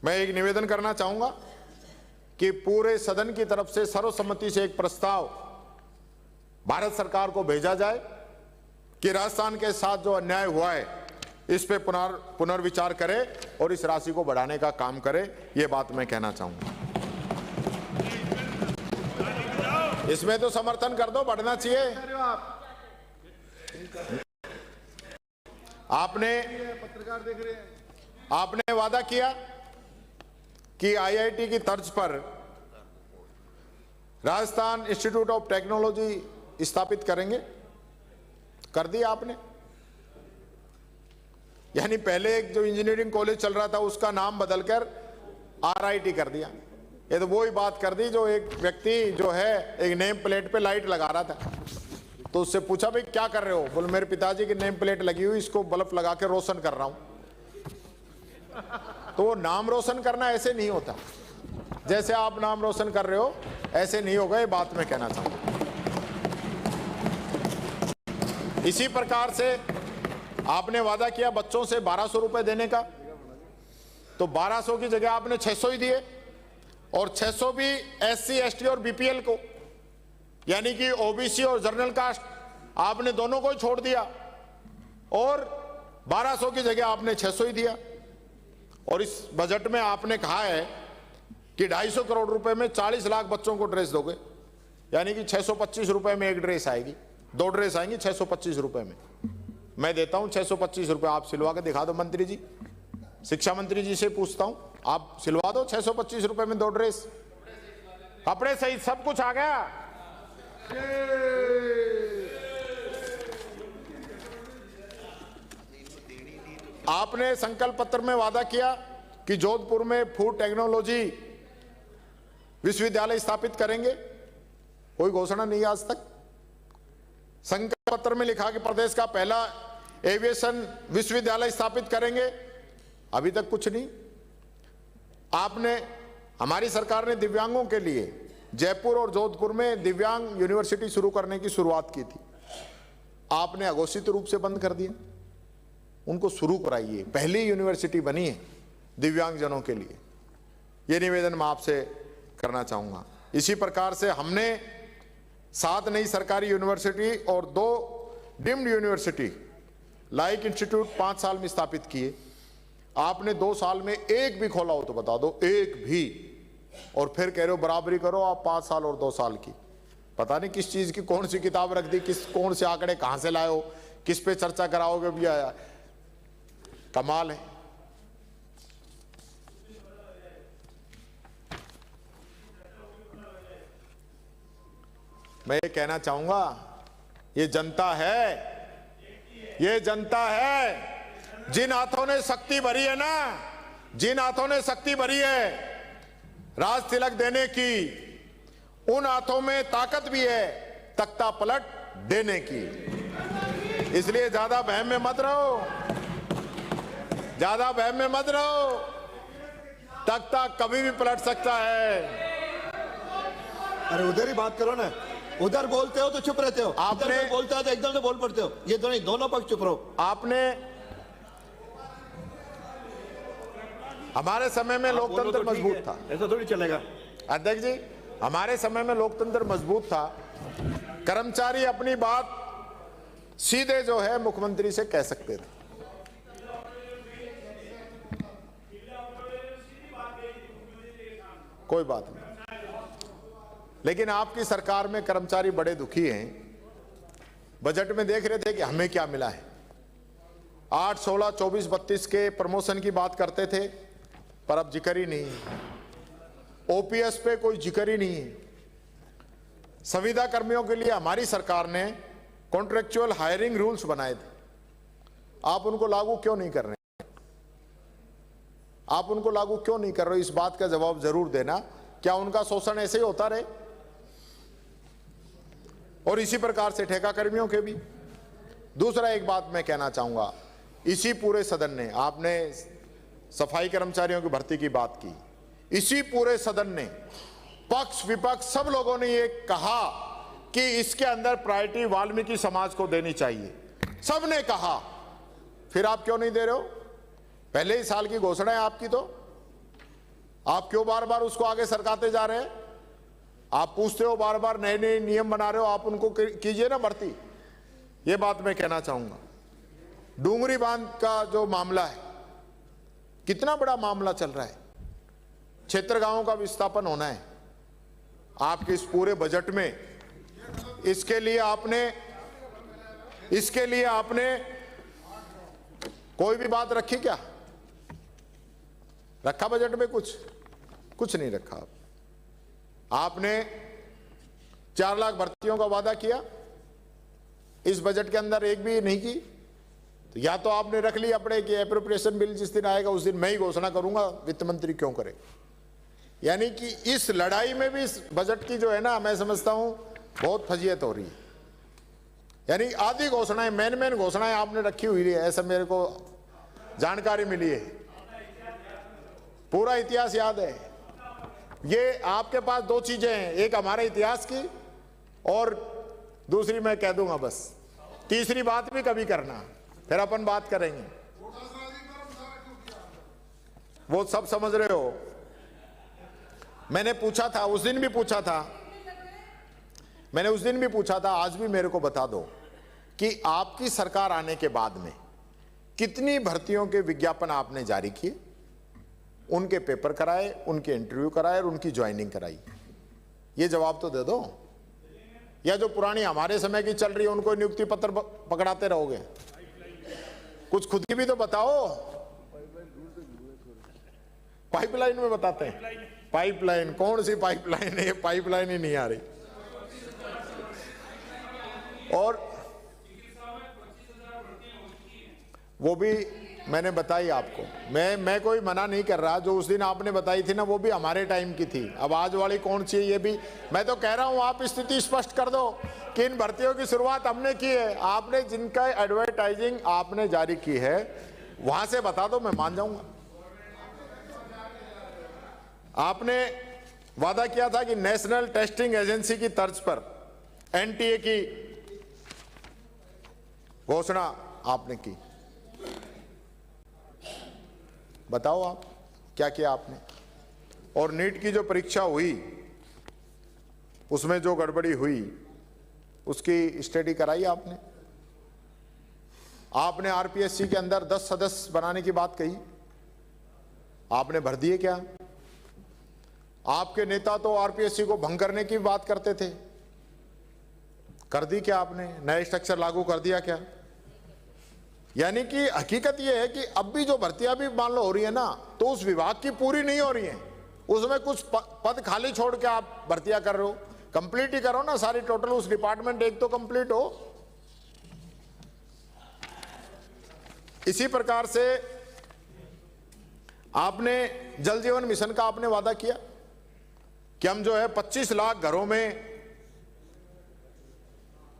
[SPEAKER 2] मैं एक निवेदन करना चाहूंगा कि पूरे सदन की तरफ से सर्वसम्मति से एक प्रस्ताव भारत सरकार को भेजा जाए कि राजस्थान के साथ जो अन्याय हुआ है इस पे पुनर्विचार करे और इस राशि को बढ़ाने का काम करे। ये बात मैं कहना चाहूंगा। इसमें तो समर्थन कर दो, बढ़ना चाहिए। आपने वादा किया कि IIT की तर्ज पर राजस्थान इंस्टीट्यूट ऑफ टेक्नोलॉजी स्थापित करेंगे, कर दिया आपने। यानी पहले एक जो इंजीनियरिंग कॉलेज चल रहा था उसका नाम बदलकर RIT कर दिया। ये तो वही बात कर दी जो एक व्यक्ति जो है एक नेम प्लेट पे लाइट लगा रहा था, तो उससे पूछा भाई क्या कर रहे हो, बोले मेरे पिताजी की नेम प्लेट लगी हुई, इसको बल्ब लगा के रोशन कर रहा हूं। तो वो नाम रोशन करना ऐसे नहीं होता, जैसे आप नाम रोशन कर रहे हो ऐसे नहीं होगा, ये बात मैं कहना चाहूंगा। इसी प्रकार से आपने वादा किया बच्चों से 1200 रुपए देने का, तो 1200 की जगह आपने 600 ही दिए, और 600 भी SC ST और BPL को, यानी कि OBC और जनरल कास्ट आपने दोनों को ही छोड़ दिया, और 1200 की जगह आपने 600 ही दिया। और इस बजट में आपने कहा है कि 250 करोड़ रुपए में 40 लाख बच्चों को ड्रेस दोगे, यानी कि 625 रुपए में एक ड्रेस आएगी, 2 ड्रेस आएंगी 625 रुपए में। मैं देता हूं 625 रुपए, आप सिलवा के दिखा दो मंत्री जी, शिक्षा मंत्री जी से पूछता हूं, आप सिलवा दो 625 रुपए में 2 ड्रेस, कपड़े सहित सब कुछ आ गया। आपने संकल्प पत्र में वादा किया कि जोधपुर में फूड टेक्नोलॉजी विश्वविद्यालय स्थापित करेंगे, कोई घोषणा नहीं आज तक। संकल्प पत्र में लिखा कि प्रदेश का पहला एविएशन विश्वविद्यालय स्थापित करेंगे, अभी तक कुछ नहीं। आपने, हमारी सरकार ने दिव्यांगों के लिए जयपुर और जोधपुर में दिव्यांग यूनिवर्सिटी शुरू करने की शुरुआत की थी, आपने अघोषित रूप से बंद कर दिया। उनको शुरू कराइए, पहली यूनिवर्सिटी बनी है दिव्यांगजनों के लिए, यह निवेदन मैं आपसे करना चाहूंगा। इसी प्रकार से हमने 7 नई सरकारी यूनिवर्सिटी और 2 डीम्ड यूनिवर्सिटी लाइक इंस्टीट्यूट 5 साल में स्थापित किए। आपने 2 साल में एक भी खोला हो तो बता दो, एक भी, और फिर कह रहे हो बराबरी करो आप 5 साल और 2 साल की। पता नहीं किस चीज की कौन सी किताब रख दी, कौन से आंकड़े कहां से लाए हो, किस पे चर्चा कराओगे भैया, कमाल है। मैं ये कहना चाहूंगा, ये जनता है, ये जनता है, जिन हाथों ने शक्ति भरी है ना, जिन हाथों ने शक्ति भरी है राज तिलक देने की, उन हाथों में ताकत भी है तख्ता पलट देने की। इसलिए ज्यादा बहम में मत रहो, ज्यादा बहम में मत रहो, तख्ता कभी भी पलट सकता है।
[SPEAKER 1] अरे उधर ही बात करो ना, उधर बोलते हो तो चुप रहते हो, आपने बोलता है तो एकदम से बोल पड़ते हो, ये दोनों पक्ष चुप रहो।
[SPEAKER 2] आपने, हमारे समय में लोकतंत्र मजबूत था,
[SPEAKER 1] ऐसा थोड़ी चलेगा
[SPEAKER 2] अध्यक्ष जी, हमारे समय में लोकतंत्र मजबूत था, कर्मचारी अपनी बात सीधे जो है मुख्यमंत्री से कह सकते थे। कोई बात नहीं, लेकिन आपकी सरकार में कर्मचारी बड़े दुखी हैं। बजट में देख रहे थे कि हमें क्या मिला है, 8, 16, 24, 32 के प्रमोशन की बात करते थे, पर अब जिक्र ही नहीं है। ओपीएस पे कोई जिक्र ही नहीं है। संविदा कर्मियों के लिए हमारी सरकार ने कॉन्ट्रेक्चुअल हायरिंग रूल्स बनाए थे, आप उनको लागू क्यों नहीं कर रहे? आप उनको लागू क्यों नहीं कर रहे? इस बात का जवाब जरूर देना। क्या उनका शोषण ऐसे ही होता रहे? और इसी प्रकार से ठेका कर्मियों के भी। दूसरा एक बात मैं कहना चाहूंगा, इसी पूरे सदन ने, आपने सफाई कर्मचारियों की भर्ती की बात की, इसी पूरे सदन ने पक्ष विपक्ष सब लोगों ने ये कहा कि इसके अंदर प्रायोरिटी वाल्मीकि समाज को देनी चाहिए, सबने कहा। फिर आप क्यों नहीं दे रहे हो? पहले ही साल की घोषणा है आपकी, तो आप क्यों बार बार उसको आगे सरकाते जा रहे हैं? आप पूछते हो बार बार, नए नए नियम बना रहे हो, आप उनको कीजिए ना भर्ती। ये बात मैं कहना चाहूंगा। डूंगरी बांध का जो मामला है, कितना बड़ा मामला चल रहा है, क्षेत्र गांवों का विस्थापन होना है आपके इस पूरे बजट में। इसके लिए आपने कोई भी बात रखी क्या? रखा बजट में? कुछ नहीं रखा। आपने 4 लाख भर्तियों का वादा किया, इस बजट के अंदर एक भी नहीं की। तो या तो आपने रख ली अपने कि एप्रोप्रिएशन बिल जिस दिन आएगा उस दिन मैं ही घोषणा करूंगा, वित्त मंत्री क्यों करे। यानी कि इस लड़ाई में भी इस बजट की जो है ना, मैं समझता हूं बहुत फजीयत हो रही है। यानी आधी घोषणाएं, मेन घोषणाएं आपने रखी हुई है, ऐसा मेरे को जानकारी मिली है। पूरा इतिहास याद है। ये आपके पास दो चीजें हैं, एक हमारे इतिहास की और दूसरी मैं कह दूंगा बस, तीसरी बात भी कभी करना, फिर अपन बात करेंगे। वो सब समझ रहे हो। मैंने पूछा था उस दिन भी पूछा था, मैंने उस दिन भी पूछा था, आज भी मेरे को बता दो कि आपकी सरकार आने के बाद में कितनी भर्तियों के विज्ञापन आपने जारी किए, उनके पेपर कराए, उनके इंटरव्यू कराए और उनकी ज्वाइनिंग कराई। ये जवाब तो दे दो। या जो पुरानी हमारे समय की चल रही है उनको नियुक्ति पत्र पकड़ाते रहोगे? कुछ खुद की भी तो बताओ। पाइपलाइन में बताते हैं। पाइपलाइन कौन सी पाइपलाइन है? पाइपलाइन ही नहीं आ रही। और वो भी मैंने बताई आपको। मैं कोई मना नहीं कर रहा, जो उस दिन आपने बताई थी ना वो भी हमारे टाइम की थी। अब आज वाली कौन सी है ये भी मैं तो कह रहा हूं, आप स्थिति स्पष्ट कर दो कि इन भर्तियों की शुरुआत हमने की है। आपने जिनका एडवर्टाइजिंग आपने जारी की है वहां से बता दो, मैं मान जाऊंगा। आपने वादा किया था कि नेशनल टेस्टिंग एजेंसी की तर्ज पर एनटीए की घोषणा आपने की। बताओ आप क्या किया आपने? और नीट की जो परीक्षा हुई उसमें जो गड़बड़ी हुई उसकी स्टडी कराई आपने? आपने आरपीएससी के अंदर 10 सदस्य बनाने की बात कही, आपने भर दिए क्या? आपके नेता तो आरपीएससी को भंग करने की बात करते थे, कर दी क्या आपने? नए स्ट्रक्चर लागू कर दिया क्या? यानी कि हकीकत यह है कि अब भी जो भर्तियां भी मान लो हो रही है ना, तो उस विभाग की पूरी नहीं हो रही है, उसमें कुछ पद खाली छोड़ के आप भर्तियां कर रहे हो। कंप्लीट ही करो ना सारी, टोटल उस डिपार्टमेंट एक तो कंप्लीट हो। इसी प्रकार से आपने जल जीवन मिशन का आपने वादा किया कि हम जो है 25 लाख घरों में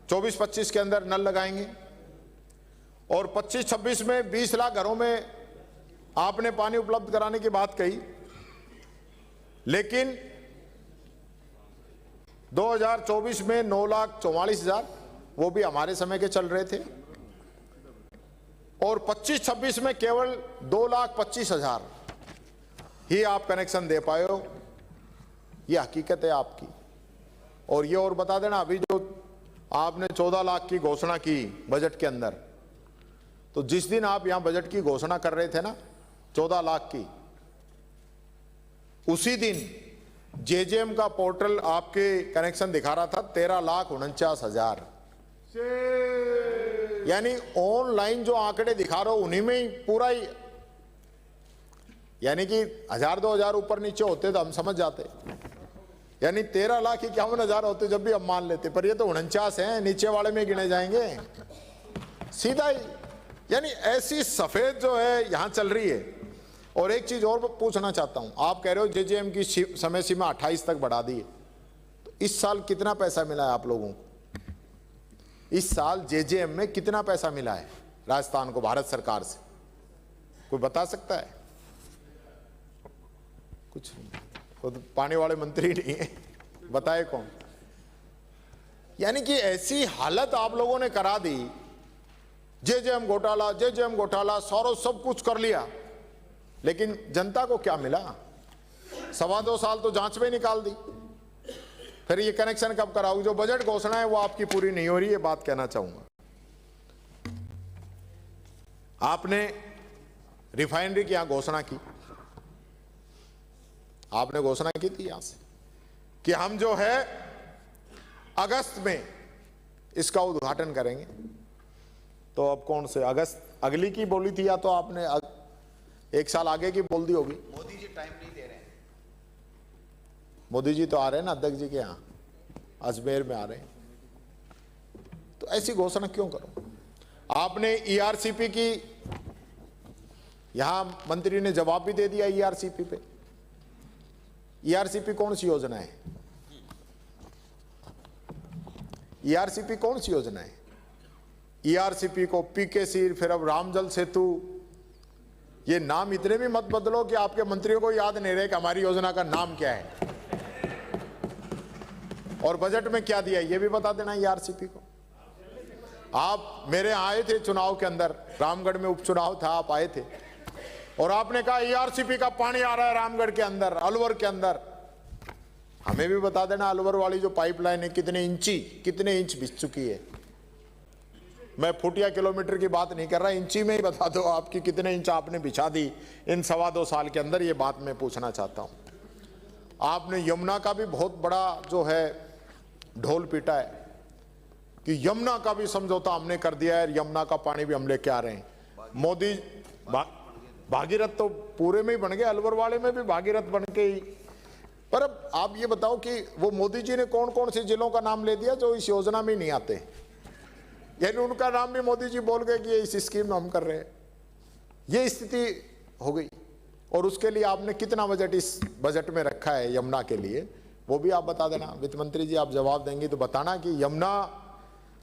[SPEAKER 2] 24-25 के अंदर नल लगाएंगे और 25-26 में 20 लाख घरों में आपने पानी उपलब्ध कराने की बात कही। लेकिन 2024 में 9,44,000 वो भी हमारे समय के चल रहे थे और 25-26 में केवल 2,25,000 ही आप कनेक्शन दे पाए हो। ये हकीकत है आपकी। और ये और बता देना, अभी जो आपने 14 लाख की घोषणा की बजट के अंदर, तो जिस दिन आप यहां बजट की घोषणा कर रहे थे ना 14 लाख की, उसी दिन जेजेएम का पोर्टल आपके कनेक्शन दिखा रहा था 13,49,000। यानी ऑनलाइन जो आंकड़े दिखा रहे हो उन्हीं में ही पूरा ही, यानी कि 1,000-2,000 ऊपर नीचे होते तो हम समझ जाते, यानी 13,51,000 होते जब भी हम मान लेते, पर ये तो 49 हैं, नीचे वाले में गिने जाएंगे सीधा ही। यानी ऐसी सफेद जो है यहां चल रही है। और एक चीज और पूछना चाहता हूं, आप कह रहे हो जेजेएम की समय सीमा 28 तक बढ़ा दी है, तो इस साल कितना पैसा मिला है आप लोगों को? इस साल जेजेएम में कितना पैसा मिला है राजस्थान को भारत सरकार से? कोई बता सकता है? कुछ खुद पानी वाले मंत्री नहीं है, बताए कौन? यानी कि ऐसी हालत आप लोगों ने करा दी, जेजेएम घोटाला सारो सब कुछ कर लिया, लेकिन जनता को क्या मिला? 2.25 साल तो जांच में निकाल दी, फिर ये कनेक्शन कब कराओगे? जो बजट घोषणा है वो आपकी पूरी नहीं हो रही है, बात कहना चाहूंगा। आपने रिफाइनरी की यहां घोषणा की, आपने घोषणा की थी यहां से कि हम जो है अगस्त में इसका उद्घाटन करेंगे। तो अब कौन से अगस्त अगली की बोली थी, या तो आपने एक साल आगे की बोल दी होगी?
[SPEAKER 4] मोदी जी टाइम नहीं दे रहे हैं।
[SPEAKER 2] मोदी जी तो आ रहे हैं ना अध्यक्ष जी के यहाँ, अजमेर में आ रहे हैं, तो ऐसी घोषणा क्यों करो? आपने ईआरसीपी की, यहां मंत्री ने जवाब भी दे दिया ईआरसीपी पे। ईआरसीपी कौन सी योजना है? ईआरसीपी कौन सी योजना है? ERCP को, PKC, फिर अब रामजल सेतु, ये नाम इतने भी मत बदलो कि आपके मंत्रियों को याद नहीं रहे कि हमारी योजना का नाम क्या है और बजट में क्या दिया, ये भी बता देना ERCP को। आप मेरे यहाँ आए थे चुनाव के अंदर, रामगढ़ में उपचुनाव था, आप आए थे और आपने कहा ERCP का पानी आ रहा है रामगढ़ के अंदर, अलवर के अंदर। हमें भी बता देना अलवर वाली जो पाइपलाइन है कितने इंच बिछ चुकी है। मैं फुट या किलोमीटर की बात नहीं कर रहा, इंची में ही बता दो आपकी कितने इंच आपने बिछा दी इन 2.25 साल के अंदर, ये बात मैं पूछना चाहता हूं। आपने यमुना का भी बहुत बड़ा जो है ढोल पीटा है कि यमुना का भी समझौता हमने कर दिया है, यमुना का पानी भी हम लेके आ रहे हैं। मोदी भागीरथ तो पूरे में ही बन गए, अलवर वाले में भी भागीरथ बन के ही। पर अब आप ये बताओ कि वो मोदी जी ने कौन कौन से जिलों का नाम ले दिया जो इस योजना में नहीं आते, यानी उनका नाम भी मोदी जी बोल गए कि ये इस स्कीम में हम कर रहे हैं। ये स्थिति हो गई। और उसके लिए आपने कितना बजट इस बजट में रखा है यमुना के लिए, वो भी आप बता देना। वित्त मंत्री जी आप जवाब देंगे तो बताना कि यमुना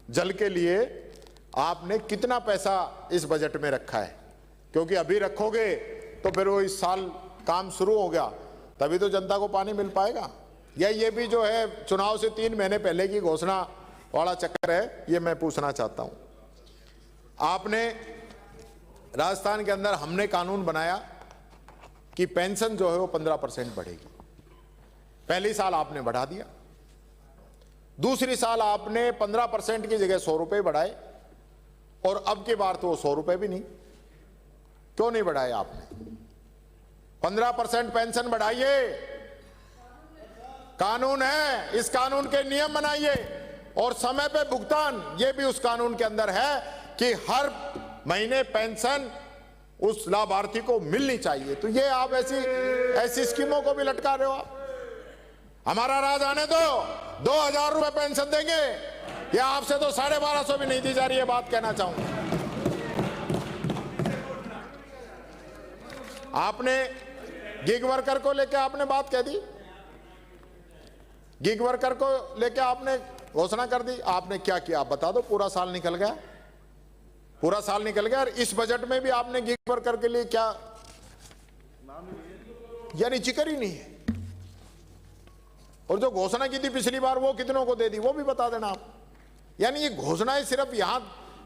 [SPEAKER 2] जल के लिए आपने कितना पैसा इस बजट में रखा है, क्योंकि अभी रखोगे तो फिर वो इस साल काम शुरू हो गया तभी तो जनता को पानी मिल पाएगा। या ये भी जो है चुनाव से 3 महीने पहले की घोषणा वाला चक्कर है, ये मैं पूछना चाहता हूं। आपने राजस्थान के अंदर हमने कानून बनाया कि पेंशन जो है वो 15% बढ़ेगी। पहली साल आपने बढ़ा दिया, दूसरी साल आपने 15% की जगह 100 रुपए बढ़ाए और अब की बार तो वो 100 रुपए भी नहीं। क्यों नहीं बढ़ाए आपने? 15% पेंशन बढ़ाइए, कानून है, इस कानून के नियम बनाइए और समय पे भुगतान, ये भी उस कानून के अंदर है कि हर महीने पेंशन उस लाभार्थी को मिलनी चाहिए। तो ये आप ऐसी स्कीमों को भी लटका रहे हो। आप हमारा राज आने दो, 2000 रुपए पेंशन देंगे, या आपसे तो 1250 भी नहीं दी जा रही है, बात कहना चाहूंगा। आपने गिग वर्कर को लेकर आपने बात कह दी, गिग वर्कर को लेकर आपने घोषणा कर दी। आपने क्या किया आप बता दो? पूरा साल निकल गया, पूरा साल निकल गया और इस बजट में भी आपने गिग वर्कर के लिए क्या, यानी जिक्र ही नहीं है। और जो घोषणा की थी पिछली बार वो कितनों को दे दी वो भी बता देना आप। यानी ये घोषणाएं सिर्फ यहां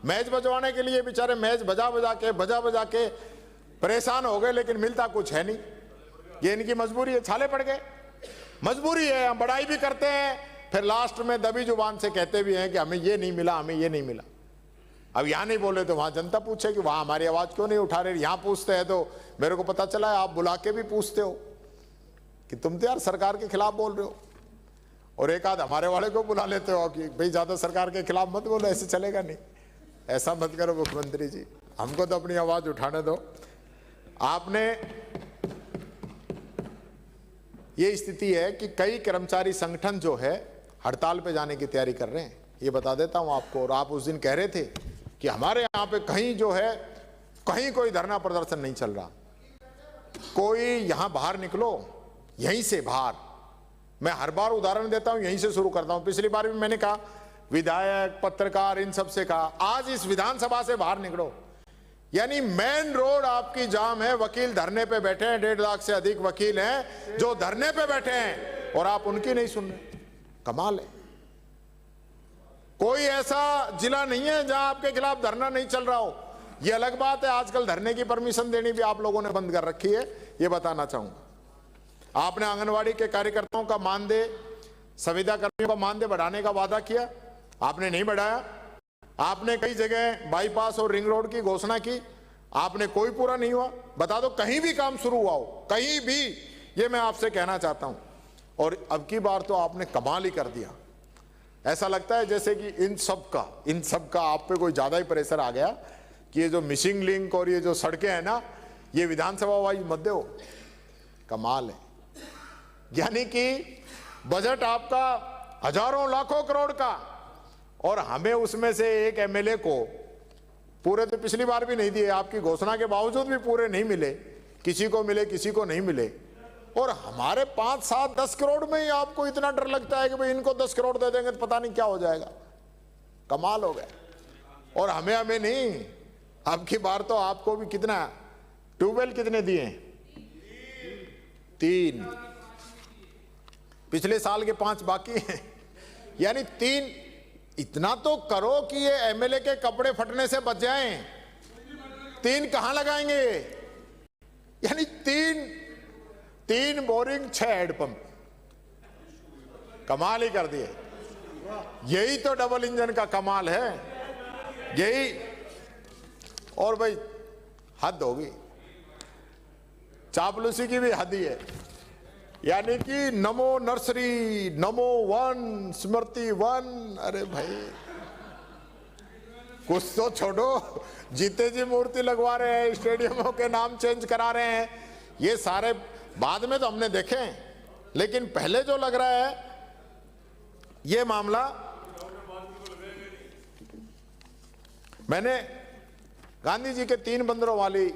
[SPEAKER 2] मैच बजवाने के लिए, बेचारे मैच बजा बजा के परेशान हो गए, लेकिन मिलता कुछ है नहीं। ये इनकी मजबूरी है, छाले पड़ गए, मजबूरी है। हम बड़ाई भी करते हैं, फिर लास्ट में दबी जुबान से कहते भी हैं कि हमें ये नहीं मिला, हमें ये नहीं मिला। अब यहां नहीं बोले तो वहां जनता पूछे कि वहां हमारी आवाज क्यों नहीं उठा रहे। यहां पूछते हैं तो मेरे को पता चला है आप बुला के भी पूछते हो कि तुम तो यार सरकार के खिलाफ बोल रहे हो, और एक आध हमारे वाले को बुला लेते हो कि भाई ज्यादा सरकार के खिलाफ मत बोलो, ऐसे चलेगा नहीं। ऐसा मत करो मुख्यमंत्री जी, हमको तो अपनी आवाज उठाने दो। आपने ये स्थिति है कि कई कर्मचारी संगठन जो है हड़ताल पे जाने की तैयारी कर रहे हैं, ये बता देता हूं आपको। और आप उस दिन कह रहे थे कि हमारे यहां पे कहीं जो है कहीं कोई धरना प्रदर्शन नहीं चल रहा, कोई यहां बाहर निकलो, यहीं से बाहर। मैं हर बार उदाहरण देता हूं, यहीं से शुरू करता हूं। पिछली बार भी मैंने कहा विधायक, पत्रकार, इन सब से कहा आज इस विधानसभा से बाहर निकलो। यानी मेन रोड आपकी जाम है, वकील धरने पे बैठे हैं, 1.5 लाख से अधिक वकील हैं जो धरने पे बैठे हैं और आप उनकी नहीं सुन रहे। कमाल है। कोई ऐसा जिला नहीं है जहां आपके खिलाफ धरना नहीं चल रहा हो। यह अलग बात है, आजकल धरने की परमिशन देनी भी आप लोगों ने बंद कर रखी है, यह बताना चाहूंगा। आपने आंगनवाड़ी के कार्यकर्ताओं का मानदेय, संविदा कर्मियों का मानदेय बढ़ाने का वादा किया, आपने नहीं बढ़ाया। आपने कई जगह बाईपास और रिंग रोड की घोषणा की, आपने कोई पूरा नहीं हुआ। बता दो कहीं भी काम शुरू हुआ हो, कहीं भी, ये मैं आपसे कहना चाहता हूं। और अब की बार तो आपने कमाल ही कर दिया। ऐसा लगता है जैसे कि इन सब का आप पे कोई ज्यादा ही प्रेशर आ गया कि ये जो मिसिंग लिंक और ये जो सड़कें हैं ना, ये विधानसभा वाइज मत दो। कमाल है। यानी कि बजट आपका हजारों लाखों करोड़ का, और हमें उसमें से एक एमएलए को पूरे तो पिछली बार भी नहीं दिए, आपकी घोषणा के बावजूद भी पूरे नहीं मिले, किसी को मिले किसी को नहीं मिले। और हमारे 5, 7, 10 करोड़ में ही आपको इतना डर लगता है कि भाई इनको 10 करोड़ दे देंगे तो पता नहीं क्या हो जाएगा। कमाल हो गया। और हमें नहीं, अब की बार तो आपको भी कितना, ट्यूबवेल कितने दिए हैं? 3, पिछले साल के 5 बाकी हैं, यानी 3। इतना तो करो कि ये एमएलए के कपड़े फटने से बच जाएं। 3 कहां लगाएंगे? यानी 3 बोरिंग, 6 हैंडपंप, कमाल ही कर दिए। यही तो डबल इंजन का कमाल है, यही। और भाई हद होगी, चापलूसी की भी हद ही है। यानी कि नमो नर्सरी, नमो वन, स्मृति वन, अरे भाई कुछ तो छोड़ो। जीते जी मूर्ति लगवा रहे हैं, स्टेडियमों के नाम चेंज करा रहे हैं, ये सारे बाद में तो हमने देखे, लेकिन पहले जो लग रहा है ये मामला, मैंने गांधी जी के 3 बंदरों वाली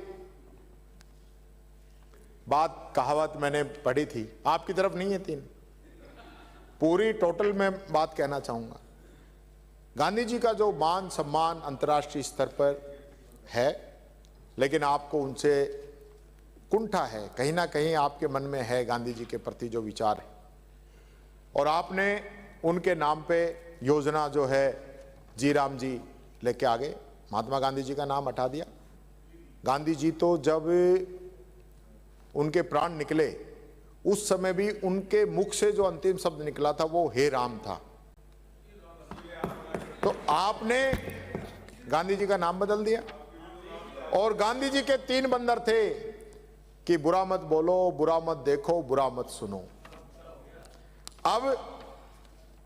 [SPEAKER 2] बात, कहावत मैंने पढ़ी थी, आपकी तरफ नहीं है 3, पूरी टोटल में बात कहना चाहूंगा। गांधी जी का जो मान सम्मान अंतर्राष्ट्रीय स्तर पर है, लेकिन आपको उनसे कुंठा है, कहीं ना कहीं आपके मन में है गांधी जी के प्रति जो विचार है, और आपने उनके नाम पे योजना जो है जी राम जी लेके आ गए, महात्मा गांधी जी का नाम हटा दिया। गांधी जी तो जब उनके प्राण निकले उस समय भी उनके मुख से जो अंतिम शब्द निकला था वो हे राम था। तो आपने गांधी जी का नाम बदल दिया, और गांधी जी के 3 बंदर थे कि बुरा मत बोलो, बुरा मत देखो, बुरा मत सुनो। अब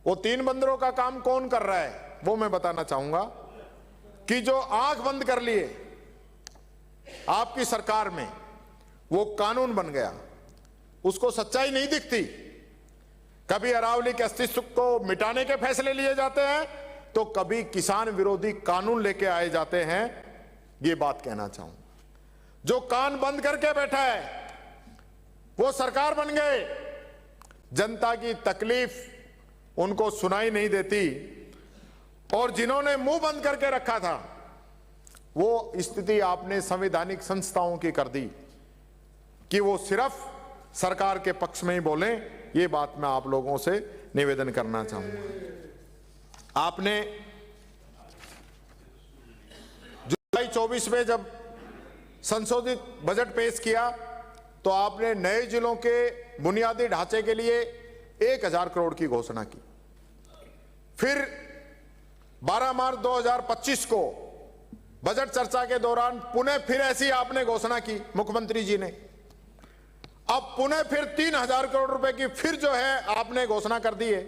[SPEAKER 2] वो 3 बंदरों का काम कौन कर रहा है वो मैं बताना चाहूंगा, कि जो आंख बंद कर लिए आपकी सरकार में, वो कानून बन गया, उसको सच्चाई नहीं दिखती। कभी अरावली के अस्तित्व को मिटाने के फैसले लिए जाते हैं, तो कभी किसान विरोधी कानून लेके आए जाते हैं। ये बात कहना चाहूंगा, जो कान बंद करके बैठा है वो सरकार बन गए, जनता की तकलीफ उनको सुनाई नहीं देती, और जिन्होंने मुंह बंद करके रखा था वो स्थिति आपने संवैधानिक संस्थाओं की कर दी कि वो सिर्फ सरकार के पक्ष में ही बोलें। ये बात मैं आप लोगों से निवेदन करना चाहूंगा। आपने जुलाई 24 में जब संशोधित बजट पेश किया तो आपने नए जिलों के बुनियादी ढांचे के लिए 1000 करोड़ की घोषणा की। फिर 12 मार्च 2025 को बजट चर्चा के दौरान पुनः फिर ऐसी आपने घोषणा की मुख्यमंत्री जी ने। अब पुनः फिर 3000 करोड़ रुपए की फिर जो है आपने घोषणा कर दी है।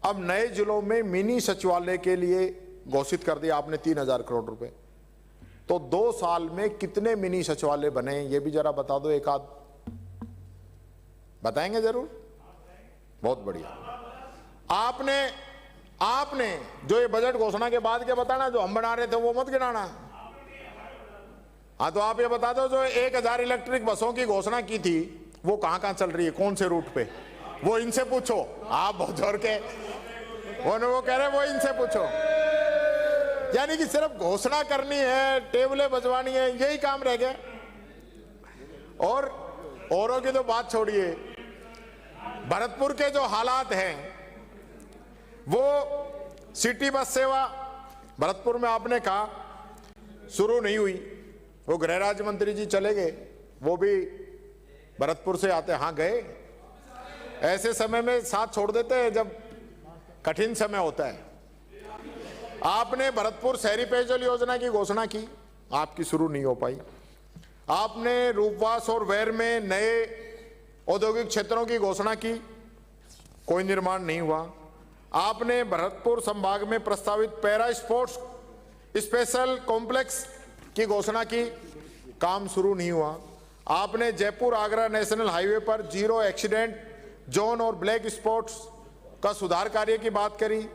[SPEAKER 2] अब नए जिलों में मिनी सचिवालय के लिए घोषित कर दिया आपने 3000 करोड़ रुपए। तो 2 साल में कितने मिनी सचिवालय बने ये भी जरा बता दो, एक आध बताएंगे जरूर, बहुत बढ़िया। आपने जो ये बजट घोषणा के बाद के बताना, जो हम बना रहे थे वो मत गिनाना। हाँ, तो आप ये बता दो जो 1000 इलेक्ट्रिक बसों की घोषणा की थी वो कहां चल रही है, कौन से रूट पे, वो इनसे पूछो। आप बहुत जोर के वो कह रहे वो इनसे पूछो। यानी कि सिर्फ घोषणा करनी है, टेबलें बजवानी है, यही काम रह गया। और औरों की तो बात छोड़िए, भरतपुर के जो हालात हैं, वो सिटी बस सेवा भरतपुर में आपने कहा शुरू नहीं हुई। वो गृह राज्य मंत्री जी चले गए, वो भी भरतपुर से आते, हाँ गए। ऐसे समय में साथ छोड़ देते हैं जब कठिन समय होता है। आपने भरतपुर शहरी पेयजल योजना की घोषणा की, आपकी शुरू नहीं हो पाई। आपने रूपवास और वैर में नए औद्योगिक क्षेत्रों की घोषणा की, कोई निर्माण नहीं हुआ। आपने भरतपुर संभाग में प्रस्तावित पैरा स्पोर्ट्स स्पेशल कॉम्प्लेक्स की घोषणा की, काम शुरू नहीं हुआ। आपने जयपुर आगरा नेशनल हाईवे पर 0 एक्सीडेंट जोन और ब्लैक स्पॉट्स का सुधार कार्य की बात करी,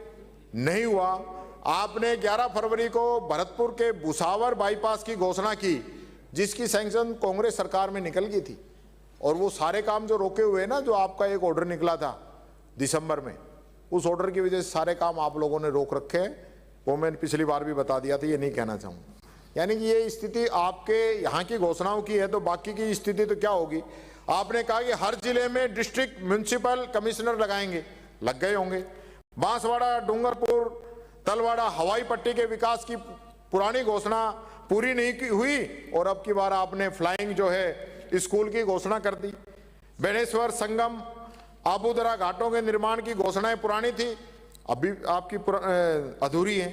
[SPEAKER 2] नहीं हुआ। आपने 11 फरवरी को भरतपुर के भुसावर बाईपास की घोषणा की, जिसकी सैंक्शन कांग्रेस सरकार में निकल गई थी, और वो सारे काम जो रोके हुए ना, जो आपका एक ऑर्डर निकला था दिसंबर में, उस ऑर्डर की वजह से सारे काम आप लोगों ने रोक रखे हैं। वो मैंने पिछली बार भी बता दिया था, ये नहीं कहना चाहूँगा। यानी कि ये स्थिति आपके यहाँ की घोषणाओं की है, तो बाकी की स्थिति तो क्या होगी। आपने कहा कि हर जिले में डिस्ट्रिक्ट म्युनिसिपल कमिश्नर लगाएंगे, लग गए होंगे। बांसवाड़ा, डूंगरपुर, तलवाड़ा हवाई पट्टी के विकास की पुरानी घोषणा पूरी नहीं हुई और अब की बार आपने फ्लाइंग जो है स्कूल की घोषणा कर दी। बेनेश्वर, संगम, आबूदरा घाटों के निर्माण की घोषणाएं पुरानी थी, अभी आपकी अधूरी है।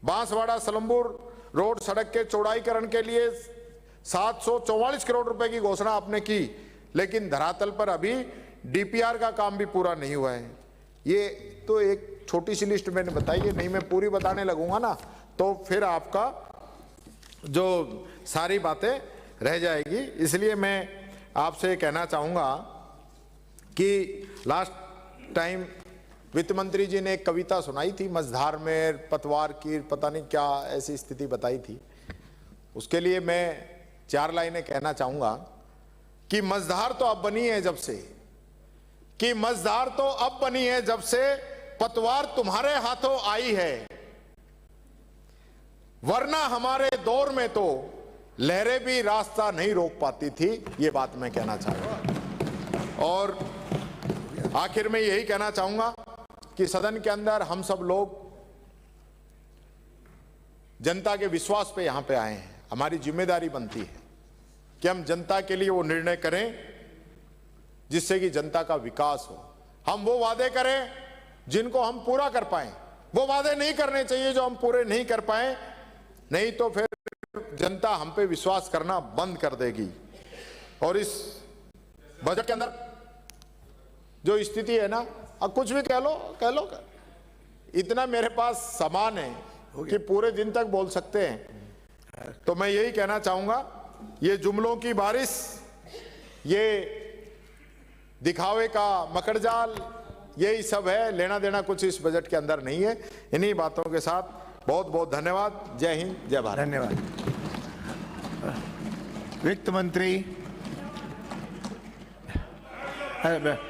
[SPEAKER 2] बांसवाड़ा सलमपुर रोड सड़क के चौड़ाईकरण के लिए 744 करोड़ रुपए की घोषणा आपने की, लेकिन धरातल पर अभी डीपीआर का काम भी पूरा नहीं हुआ है। ये तो एक छोटी सी लिस्ट मैंने बताई है, नहीं मैं पूरी बताने लगूंगा ना तो फिर आपका जो सारी बातें रह जाएगी। इसलिए मैं आपसे कहना चाहूंगा कि लास्ट टाइम वित्त मंत्री जी ने एक कविता सुनाई थी, मझधार में पतवार की पता नहीं क्या ऐसी स्थिति बताई थी। उसके लिए मैं 4 लाइनें कहना चाहूंगा कि मझधार तो अब बनी है जब से, कि मझधार तो अब बनी है जब से पतवार तुम्हारे हाथों आई है, वरना हमारे दौर में तो लहरें भी रास्ता नहीं रोक पाती थी। ये बात मैं कहना चाहूंगा। और आखिर में यही कहना चाहूंगा कि सदन के अंदर हम सब लोग जनता के विश्वास पे यहां पे आए हैं। हमारी जिम्मेदारी बनती है कि हम जनता के लिए वो निर्णय करें जिससे कि जनता का विकास हो। हम वो वादे करें जिनको हम पूरा कर पाए, वो वादे नहीं करने चाहिए जो हम पूरे नहीं कर पाए, नहीं तो फिर जनता हम पे विश्वास करना बंद कर देगी। और इस बजट के अंदर जो स्थिति है ना, अब कुछ भी कह लो, इतना मेरे पास सामान है कि पूरे दिन तक बोल सकते हैं। तो मैं यही कहना चाहूंगा, ये जुमलों की बारिश, ये दिखावे का मकड़जाल, यही सब है, लेना देना कुछ इस बजट के अंदर नहीं है। इन्हीं बातों के साथ बहुत बहुत धन्यवाद। जय हिंद, जय भारत।
[SPEAKER 4] धन्यवाद। वित्त मंत्री